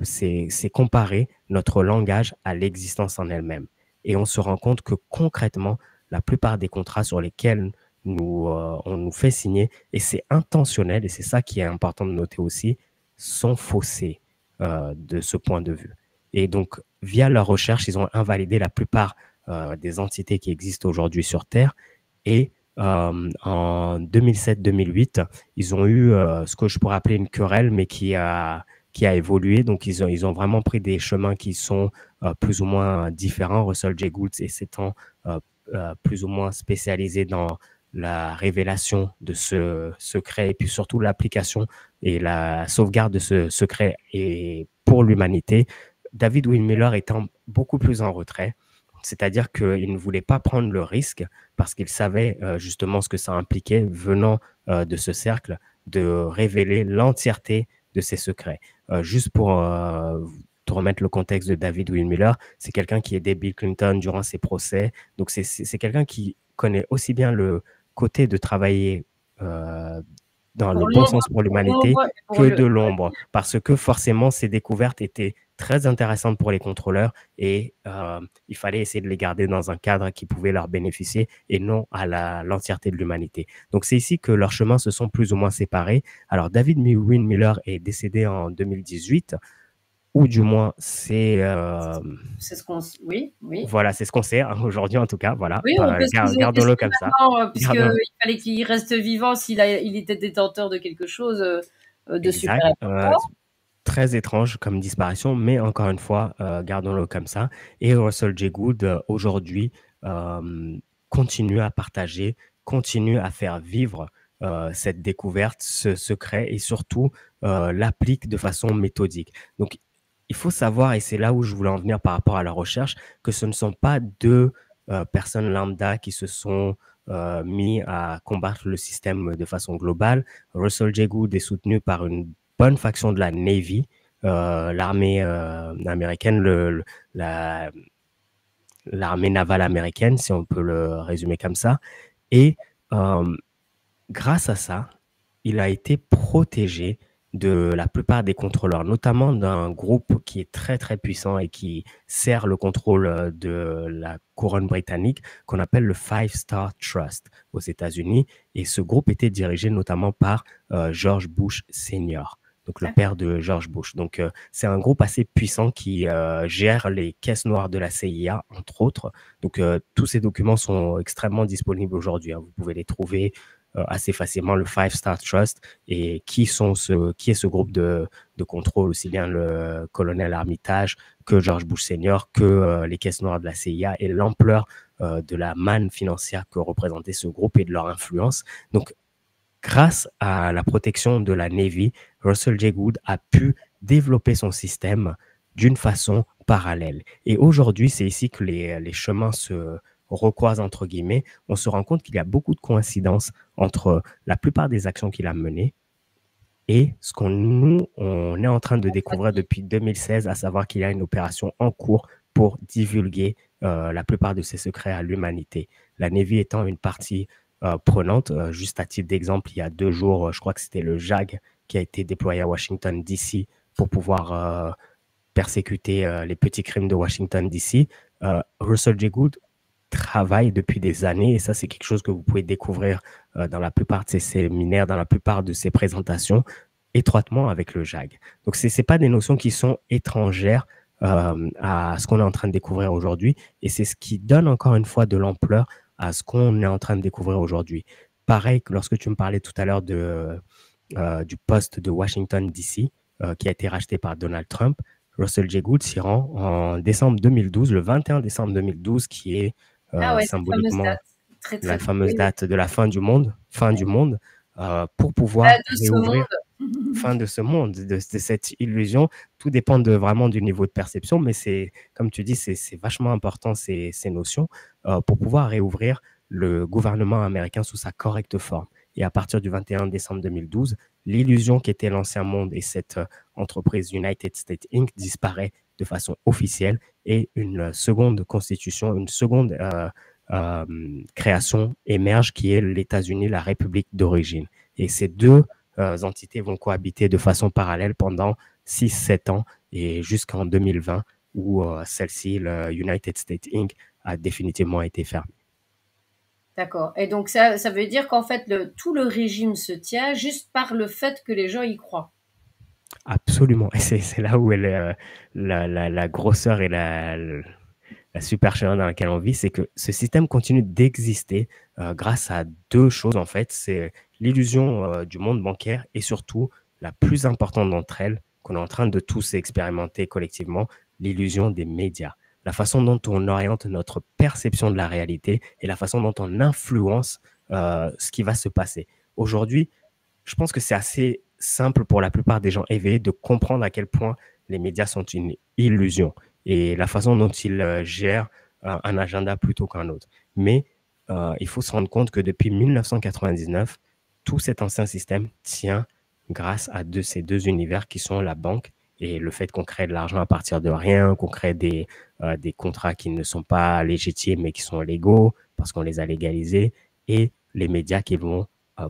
C'est comparer notre langage à l'existence en elle-même. Et on se rend compte que concrètement, la plupart des contrats sur lesquels on nous fait signer, et c'est intentionnel, et c'est ça qui est important de noter aussi, sont faussés de ce point de vue. Et donc, via leur recherche, ils ont invalidé la plupart des entités qui existent aujourd'hui sur Terre. Et en 2007-2008, ils ont eu ce que je pourrais appeler une querelle, mais qui a évolué. Donc, ils ont vraiment pris des chemins qui sont plus ou moins différents. Russell J. Gould s'étant plus ou moins spécialisé dans la révélation de ce secret et puis surtout l'application et la sauvegarde de ce secret et pour l'humanité. David Will Miller étant beaucoup plus en retrait, c'est-à-dire qu'il ne voulait pas prendre le risque parce qu'il savait justement ce que ça impliquait venant de ce cercle de révéler l'entièreté de ses secrets. Juste pour te remettre le contexte de David Will Miller, c'est quelqu'un qui aidait Bill Clinton durant ses procès. Donc, c'est quelqu'un qui connaît aussi bien le côté de travailler dans le Pour bon l'ombre, sens pour pour l'humanité l'ombre et pour que le. de l'ombre, parce que forcément, ces découvertes étaient très intéressantes pour les contrôleurs et il fallait essayer de les garder dans un cadre qui pouvait leur bénéficier et non à l'entièreté de l'humanité. Donc, c'est ici que leurs chemins se sont plus ou moins séparés. Alors, David Wynne Miller est décédé en 2018, ou du moins, C'est ce qu'on. Oui, oui. voilà, c'est ce qu'on sait hein, aujourd'hui en tout cas. Voilà, Oui, on peut se poser des gardons-le questions comme ça. maintenant, puisqu'il Gardons fallait qu'il reste vivant il était détenteur de quelque chose de super exact. important. Très étrange comme disparition, mais encore une fois, gardons-le comme ça. Et Russell J. Gould, aujourd'hui, euh, continue à partager, continue à faire vivre cette découverte, ce secret, et surtout l'applique de façon méthodique. Donc, il faut savoir, et c'est là où je voulais en venir par rapport à la recherche, que ce ne sont pas deux personnes lambda qui se sont mis à combattre le système de façon globale. Russell J. Gould est soutenu par une bonne faction de la Navy, l'armée américaine, l'armée navale américaine, si on peut le résumer comme ça. Et euh, grâce à ça, il a été protégé de la plupart des contrôleurs, notamment d'un groupe qui est très très puissant et qui sert le contrôle de la couronne britannique, qu'on appelle le Five Star Trust aux États-Unis. Et ce groupe était dirigé notamment par George Bush Senior, donc le père de George Bush. Donc c'est un groupe assez puissant qui gère les caisses noires de la CIA, entre autres. Donc tous ces documents sont extrêmement disponibles aujourd'hui, hein. Vous pouvez les trouver assez facilement, le Five Star Trust, et qui est ce groupe de contrôle, aussi bien le colonel Armitage que George Bush Senior, que les caisses noires de la CIA, et l'ampleur de la manne financière que représentait ce groupe et de leur influence. Donc, grâce à la protection de la Navy, Russell J. Gould a pu développer son système d'une façon parallèle. Et aujourd'hui, c'est ici que les chemins se recroisent, entre guillemets. On se rend compte qu'il y a beaucoup de coïncidences entre la plupart des actions qu'il a menées et ce on est en train de découvrir depuis 2016, à savoir qu'il y a une opération en cours pour divulguer la plupart de ses secrets à l'humanité. La Navy étant une partie prenante. Juste à titre d'exemple, il y a 2 jours, je crois que c'était le JAG qui a été déployé à Washington, D.C. pour pouvoir persécuter les petits crimes de Washington, D.C. Russell J. Gould travaille depuis des années, et ça, c'est quelque chose que vous pouvez découvrir dans la plupart de ses séminaires, dans la plupart de ses présentations, étroitement avec le JAG. Donc, ce n'est pas des notions qui sont étrangères à ce qu'on est en train de découvrir aujourd'hui, et c'est ce qui donne encore une fois de l'ampleur à ce qu'on est en train de découvrir aujourd'hui. Pareil que lorsque tu me parlais tout à l'heure du poste de Washington, D.C., qui a été racheté par Donald Trump. Russell J. Gould s'y rend en décembre 2012, le 21 décembre 2012, qui est Ah ouais, cette fameuse symboliquement date. Très, la très. fameuse Oui, oui. date de la fin du monde, pour Pas pouvoir de ce réouvrir monde. fin de ce monde, de cette illusion. Tout dépend vraiment du niveau de perception, mais c'est, comme tu dis, c'est vachement important ces notions pour pouvoir réouvrir le gouvernement américain sous sa correcte forme. Et à partir du 21 décembre 2012, l'illusion qui était l'ancien monde et cette entreprise United States Inc. disparaît de façon officielle et une seconde constitution, une seconde euh, création émerge qui est les États-Unis, la République d'origine. Et ces deux entités vont cohabiter de façon parallèle pendant 6-7 ans et jusqu'en 2020 où celle-ci, le United States Inc., a définitivement été fermée. D'accord. Et donc ça veut dire qu'en fait tout le régime se tient juste par le fait que les gens y croient. Absolument. Et c'est là où est la grosseur et la supercherie dans laquelle on vit, c'est que ce système continue d'exister grâce à deux choses, en fait. C'est l'illusion du monde bancaire et surtout, la plus importante d'entre elles, qu'on est en train de tous expérimenter collectivement, l'illusion des médias. La façon dont on oriente notre perception de la réalité et la façon dont on influence ce qui va se passer. Aujourd'hui, je pense que c'est assez simple pour la plupart des gens éveillés de comprendre à quel point les médias sont une illusion et la façon dont ils gèrent un agenda plutôt qu'un autre. Mais il faut se rendre compte que depuis 1999, tout cet ancien système tient grâce à ces deux univers qui sont la banque et le fait qu'on crée de l'argent à partir de rien, qu'on crée des contrats qui ne sont pas légitimes mais qui sont légaux parce qu'on les a légalisés, et les médias qui vont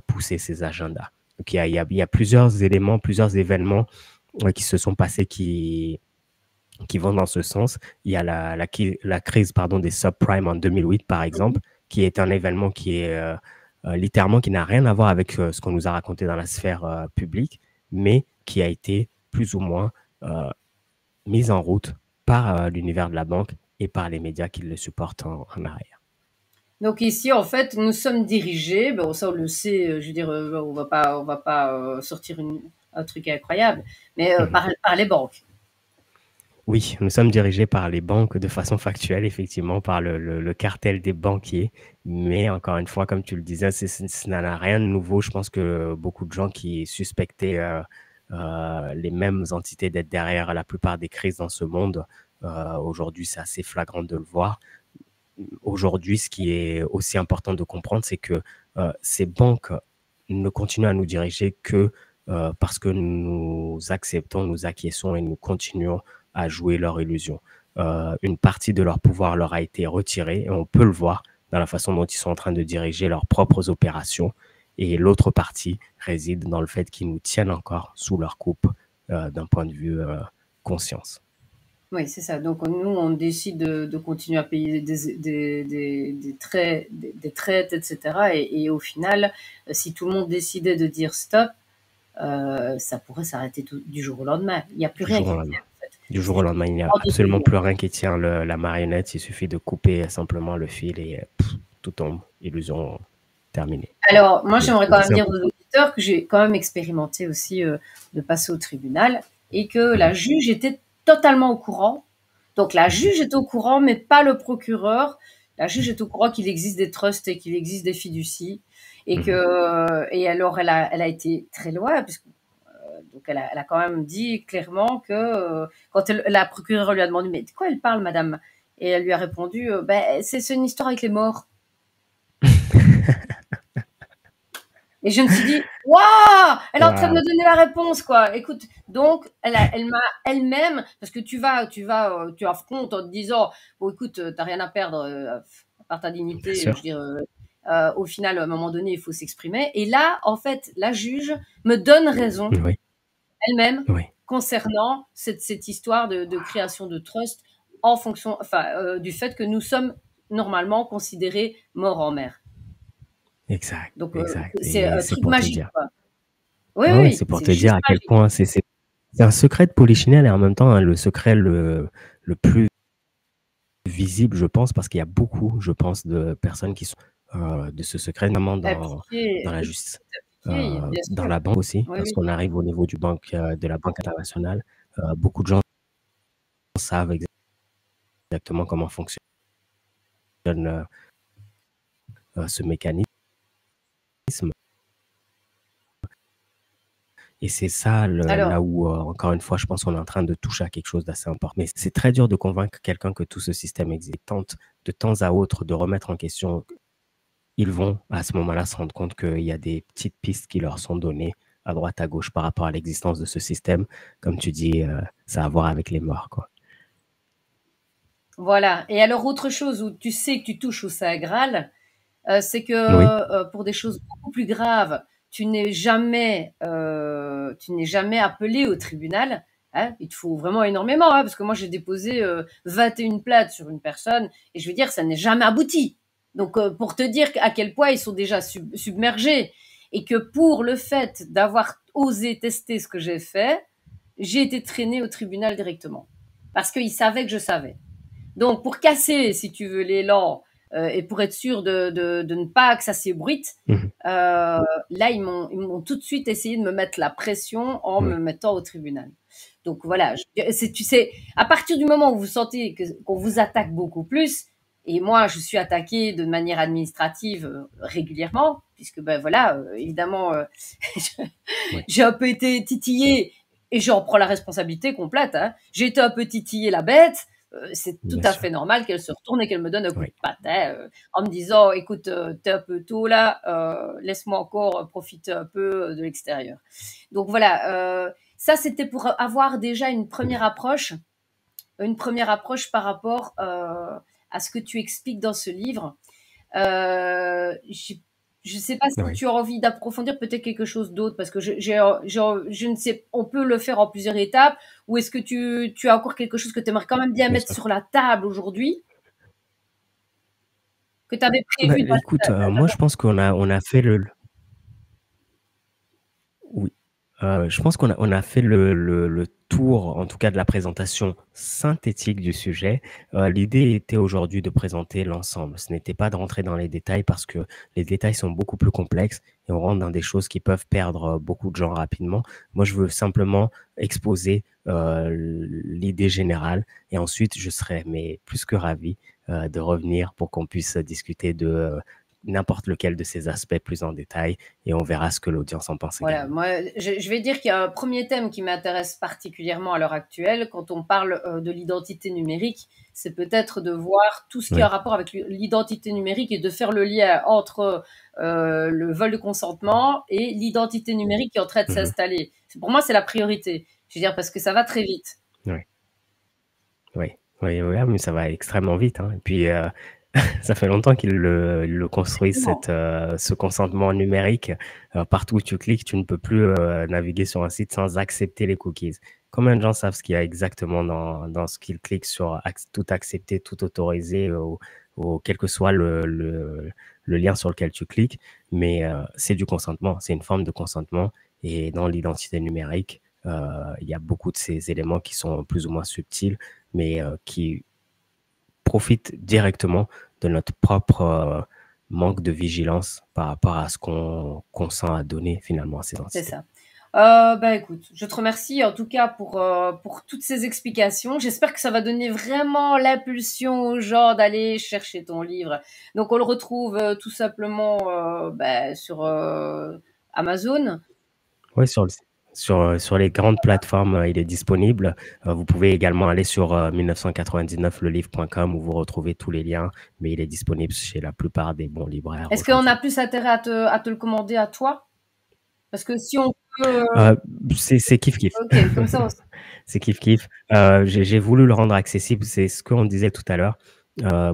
pousser ces agendas. Donc, il y a plusieurs éléments, plusieurs événements qui se sont passés qui vont dans ce sens. Il y a la crise des subprimes en 2008, par exemple, qui est un événement qui est littéralement qui n'a rien à voir avec ce qu'on nous a raconté dans la sphère publique, mais qui a été plus ou moins mise en route par l'univers de la banque et par les médias qui le supportent en arrière. Donc ici, en fait, nous sommes dirigés, bon, ça on le sait, je veux dire, on va pas sortir un truc incroyable, mais par les banques. Oui, nous sommes dirigés par les banques de façon factuelle, effectivement, par le cartel des banquiers. Mais encore une fois, comme tu le disais, ça n'a rien de nouveau. Je pense que beaucoup de gens qui suspectaient les mêmes entités d'être derrière la plupart des crises dans ce monde, aujourd'hui, c'est assez flagrant de le voir. Aujourd'hui, ce qui est aussi important de comprendre, c'est que ces banques ne continuent à nous diriger que parce que nous acceptons, nous acquiesçons et nous continuons à jouer leur illusion. Une partie de leur pouvoir leur a été retirée et on peut le voir dans la façon dont ils sont en train de diriger leurs propres opérations. Et l'autre partie réside dans le fait qu'ils nous tiennent encore sous leur coupe d'un point de vue conscience. Oui, c'est ça. Donc nous, on décide de continuer à payer des traites, etc. Et au final, si tout le monde décidait de dire stop, ça pourrait s'arrêter du jour au lendemain. Il n'y a plus Du rien jour qui au tient, lendemain. en fait. Du jour C'est au lendemain, il n'y a hors de absolument question. plus rien qui tient la marionnette. Il suffit de couper simplement le fil et tout tombe. Illusion terminée. Alors, moi, C'est j'aimerais quand même aussi dire aux important. auditeurs que j'ai quand même expérimenté aussi de passer au tribunal et que la juge était totalement au courant. Donc, la juge est au courant, mais pas le procureur. La juge est au courant qu'il existe des trusts et qu'il existe des fiducies. Et alors, elle a été très loin, puisque, donc elle a quand même dit clairement que quand la procureure lui a demandé, mais de quoi elle parle, madame? Et elle lui a répondu, ben, c'est une histoire avec les morts. Et je me suis dit, waouh, elle est en train de Wow. me donner la réponse, quoi. Écoute, donc, elle m'a elle-même, parce que tu affrontes en te disant, bon, écoute, t'as rien à perdre, à part ta Bien dignité, je veux sûr. dire, au final, à un moment donné, il faut s'exprimer. Et là, en fait, la juge me donne raison, Oui. elle-même, Oui. concernant cette histoire de création de trust en fonction, enfin, du fait que nous sommes normalement considérés morts en mer. Exact. Donc, Exact. c'est Et un c'est truc pour te magique, dire. quoi. Oui, Ouais, ouais, c'est oui, pour c'est te dire juste à quel magique. point c'est un secret de polichinelle et en même temps hein, le secret le plus visible, je pense, parce qu'il y a beaucoup, je pense, de personnes qui sont de ce secret, notamment dans Appliqué, la justice. bien dans sûr. la banque aussi, Oui, parce oui. qu'on arrive au niveau de la banque internationale. Beaucoup de gens savent exactement comment fonctionne ce mécanisme. Et c'est ça là Alors, où, encore une fois, je pense qu'on est en train de toucher à quelque chose d'assez important. Mais c'est très dur de convaincre quelqu'un que tout ce système existe. Tente de temps à autre de remettre en question. Ils vont à ce moment-là se rendre compte qu'il y a des petites pistes qui leur sont données à droite, à gauche par rapport à l'existence de ce système. Comme tu dis, ça a à voir avec les morts, quoi. voilà. Et alors, autre chose où tu sais que tu touches au Saint Graal, c'est que Oui, pour des choses beaucoup plus graves, tu n'es jamais appelé au tribunal. Hein. Il te faut vraiment énormément, hein, parce que moi j'ai déposé 21 plaintes sur une personne et je veux dire ça n'est jamais abouti. Donc pour te dire à quel point ils sont déjà submergés et que pour le fait d'avoir osé tester ce que j'ai fait, j'ai été traînée au tribunal directement parce qu'ils savaient que je savais. Donc, pour casser, si tu veux, l'élan et pour être sûr de ne pas que ça s'ébruite, mmh, là, ils m'ont tout de suite essayé de me mettre la pression en me oui, mettant au tribunal. Donc voilà, tu sais, à partir du moment où vous sentez qu'on vous attaque beaucoup plus, et moi je suis attaquée de manière administrative régulièrement, puisque ben voilà, évidemment, oui, j'ai un peu été titillée et j'en prends la responsabilité complète. Hein. J'ai été un peu titillée la bête. C'est tout bien à sûr. fait normal qu'elle se retourne et qu'elle me donne un coup de Oui, patte, hein, en me disant, écoute, t'es un peu tôt là, laisse-moi encore profiter un peu de l'extérieur. Donc voilà, ça c'était pour avoir déjà une première approche par rapport à ce que tu expliques dans ce livre. Je ne sais pas si oui. tu as envie d'approfondir peut-être quelque chose d'autre, parce que je ne sais, on peut le faire en plusieurs étapes, ou est-ce que tu as encore quelque chose que tu aimerais quand même bien Bien mettre sûr. sur la table aujourd'hui, que tu avais Bah, prévu dans écoute, moi, je pense qu'on a fait oui. Je pense qu'on a fait le tour, en tout cas de la présentation synthétique du sujet. L'idée était aujourd'hui de présenter l'ensemble. Ce n'était pas de rentrer dans les détails parce que les détails sont beaucoup plus complexes et on rentre dans des choses qui peuvent perdre, beaucoup de gens rapidement. Moi, je veux simplement exposer, l'idée générale et ensuite je serais mais plus que ravi, de revenir pour qu'on puisse discuter de, n'importe lequel de ces aspects plus en détail et on verra ce que l'audience en pense voilà, également. moi, je vais dire qu'il y a un premier thème qui m'intéresse particulièrement à l'heure actuelle, quand on parle de l'identité numérique, c'est peut-être de voir tout ce qui a un Oui. rapport avec l'identité numérique et de faire le lien entre le vol de consentement et l'identité numérique qui est en train de Mmh. s'installer. Pour moi, c'est la priorité. Je veux dire, parce que ça va très vite. Oui, oui, oui, oui, ah, mais ça va extrêmement vite, hein et puis, ça fait longtemps qu'ils le construisent Effectivement. ce consentement numérique. Partout où tu cliques, tu ne peux plus, naviguer sur un site sans accepter les cookies. Combien de gens savent ce qu'il y a exactement dans ce qu'ils cliquent sur tout accepter, tout autoriser, ou quel que soit le lien sur lequel tu cliques, mais c'est du consentement, c'est une forme de consentement et dans l'identité numérique, il y a beaucoup de ces éléments qui sont plus ou moins subtils, mais qui profite directement de notre propre manque de vigilance par rapport à ce qu'on consent à donner finalement à ces C'est entités. ça. Bah écoute, je te remercie en tout cas pour toutes ces explications. J'espère que ça va donner vraiment l'impulsion aux gens d'aller chercher ton livre. Donc on le retrouve tout simplement bah, sur Amazon. Oui, sur les grandes plateformes, il est disponible. Vous pouvez également aller sur 1999lelivre.com où vous retrouvez tous les liens, mais il est disponible chez la plupart des bons libraires Est-ce qu'on a aujourd'hui. plus intérêt à te le commander à toi? Parce que si on peut... Heu, c'est kiff kiff. ok, comme ça, C'est kiff kiff. J'ai voulu le rendre accessible, c'est ce qu'on disait tout à l'heure.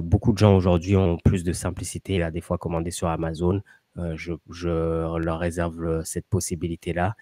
Beaucoup de gens aujourd'hui ont plus de simplicité à des fois commander sur Amazon. Je leur réserve cette possibilité-là.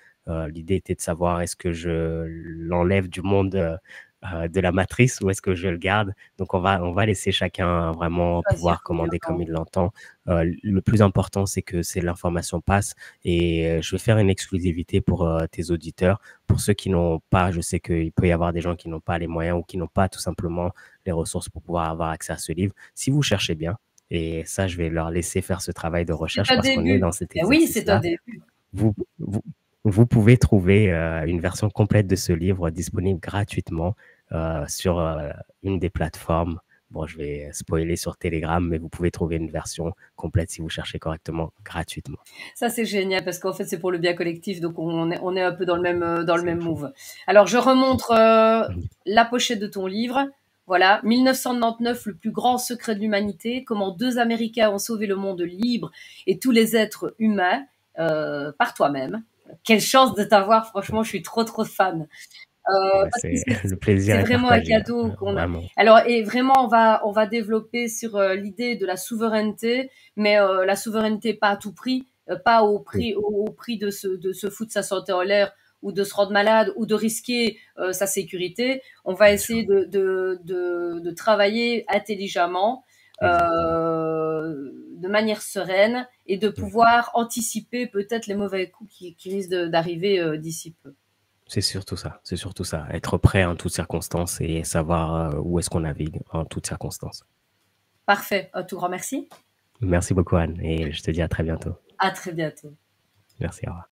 L'idée était de savoir est-ce que je l'enlève du monde, de la matrice ou est-ce que je le garde? Donc on va laisser chacun vraiment choisir pouvoir comme il commander comme l'entend. il l'entend. Le plus important, c'est que l'information passe et je vais faire une exclusivité pour, tes auditeurs. Pour ceux qui n'ont pas, je sais qu'il peut y avoir des gens qui n'ont pas les moyens ou qui n'ont pas tout simplement les ressources pour pouvoir avoir accès à ce livre. Si vous cherchez bien et ça, je vais leur laisser faire ce travail de C'est recherche un parce qu'on est début. dans cet Ben oui, c'est un exercice-là. début. Vous, vous, vous pouvez trouver une version complète de ce livre disponible gratuitement sur une des plateformes. Bon, je vais spoiler sur Telegram, mais vous pouvez trouver une version complète si vous cherchez correctement, gratuitement. Ça, c'est génial parce qu'en fait, c'est pour le bien collectif, donc on est un peu dans le C'est même fou. move. Alors, je remontre la pochette de ton livre. Voilà, 1999, le plus grand secret de l'humanité, comment deux Américains ont sauvé le monde libre et tous les êtres humains par toi-même. Quelle chance de t'avoir, franchement, je suis trop, trop fan. Parce que C'est le plaisir c'est est vraiment un partagé, cadeau qu'on a. vraiment. Alors, et vraiment, on va développer sur l'idée de la souveraineté, mais la souveraineté pas à tout prix, pas Oui, au prix de se foutre sa santé en l'air ou de se rendre malade ou de risquer sa sécurité. On va bien sûr, essayer de travailler intelligemment, exactement. de manière sereine et de Oui. pouvoir anticiper peut-être les mauvais coups qui risquent d'arriver d'ici peu. C'est surtout ça, c'est surtout ça. Être prêt en toutes circonstances et savoir où est-ce qu'on navigue en toutes circonstances. Parfait. Un tout grand merci. Merci beaucoup, Anne, et je te dis à très bientôt. À très bientôt. Merci, au revoir.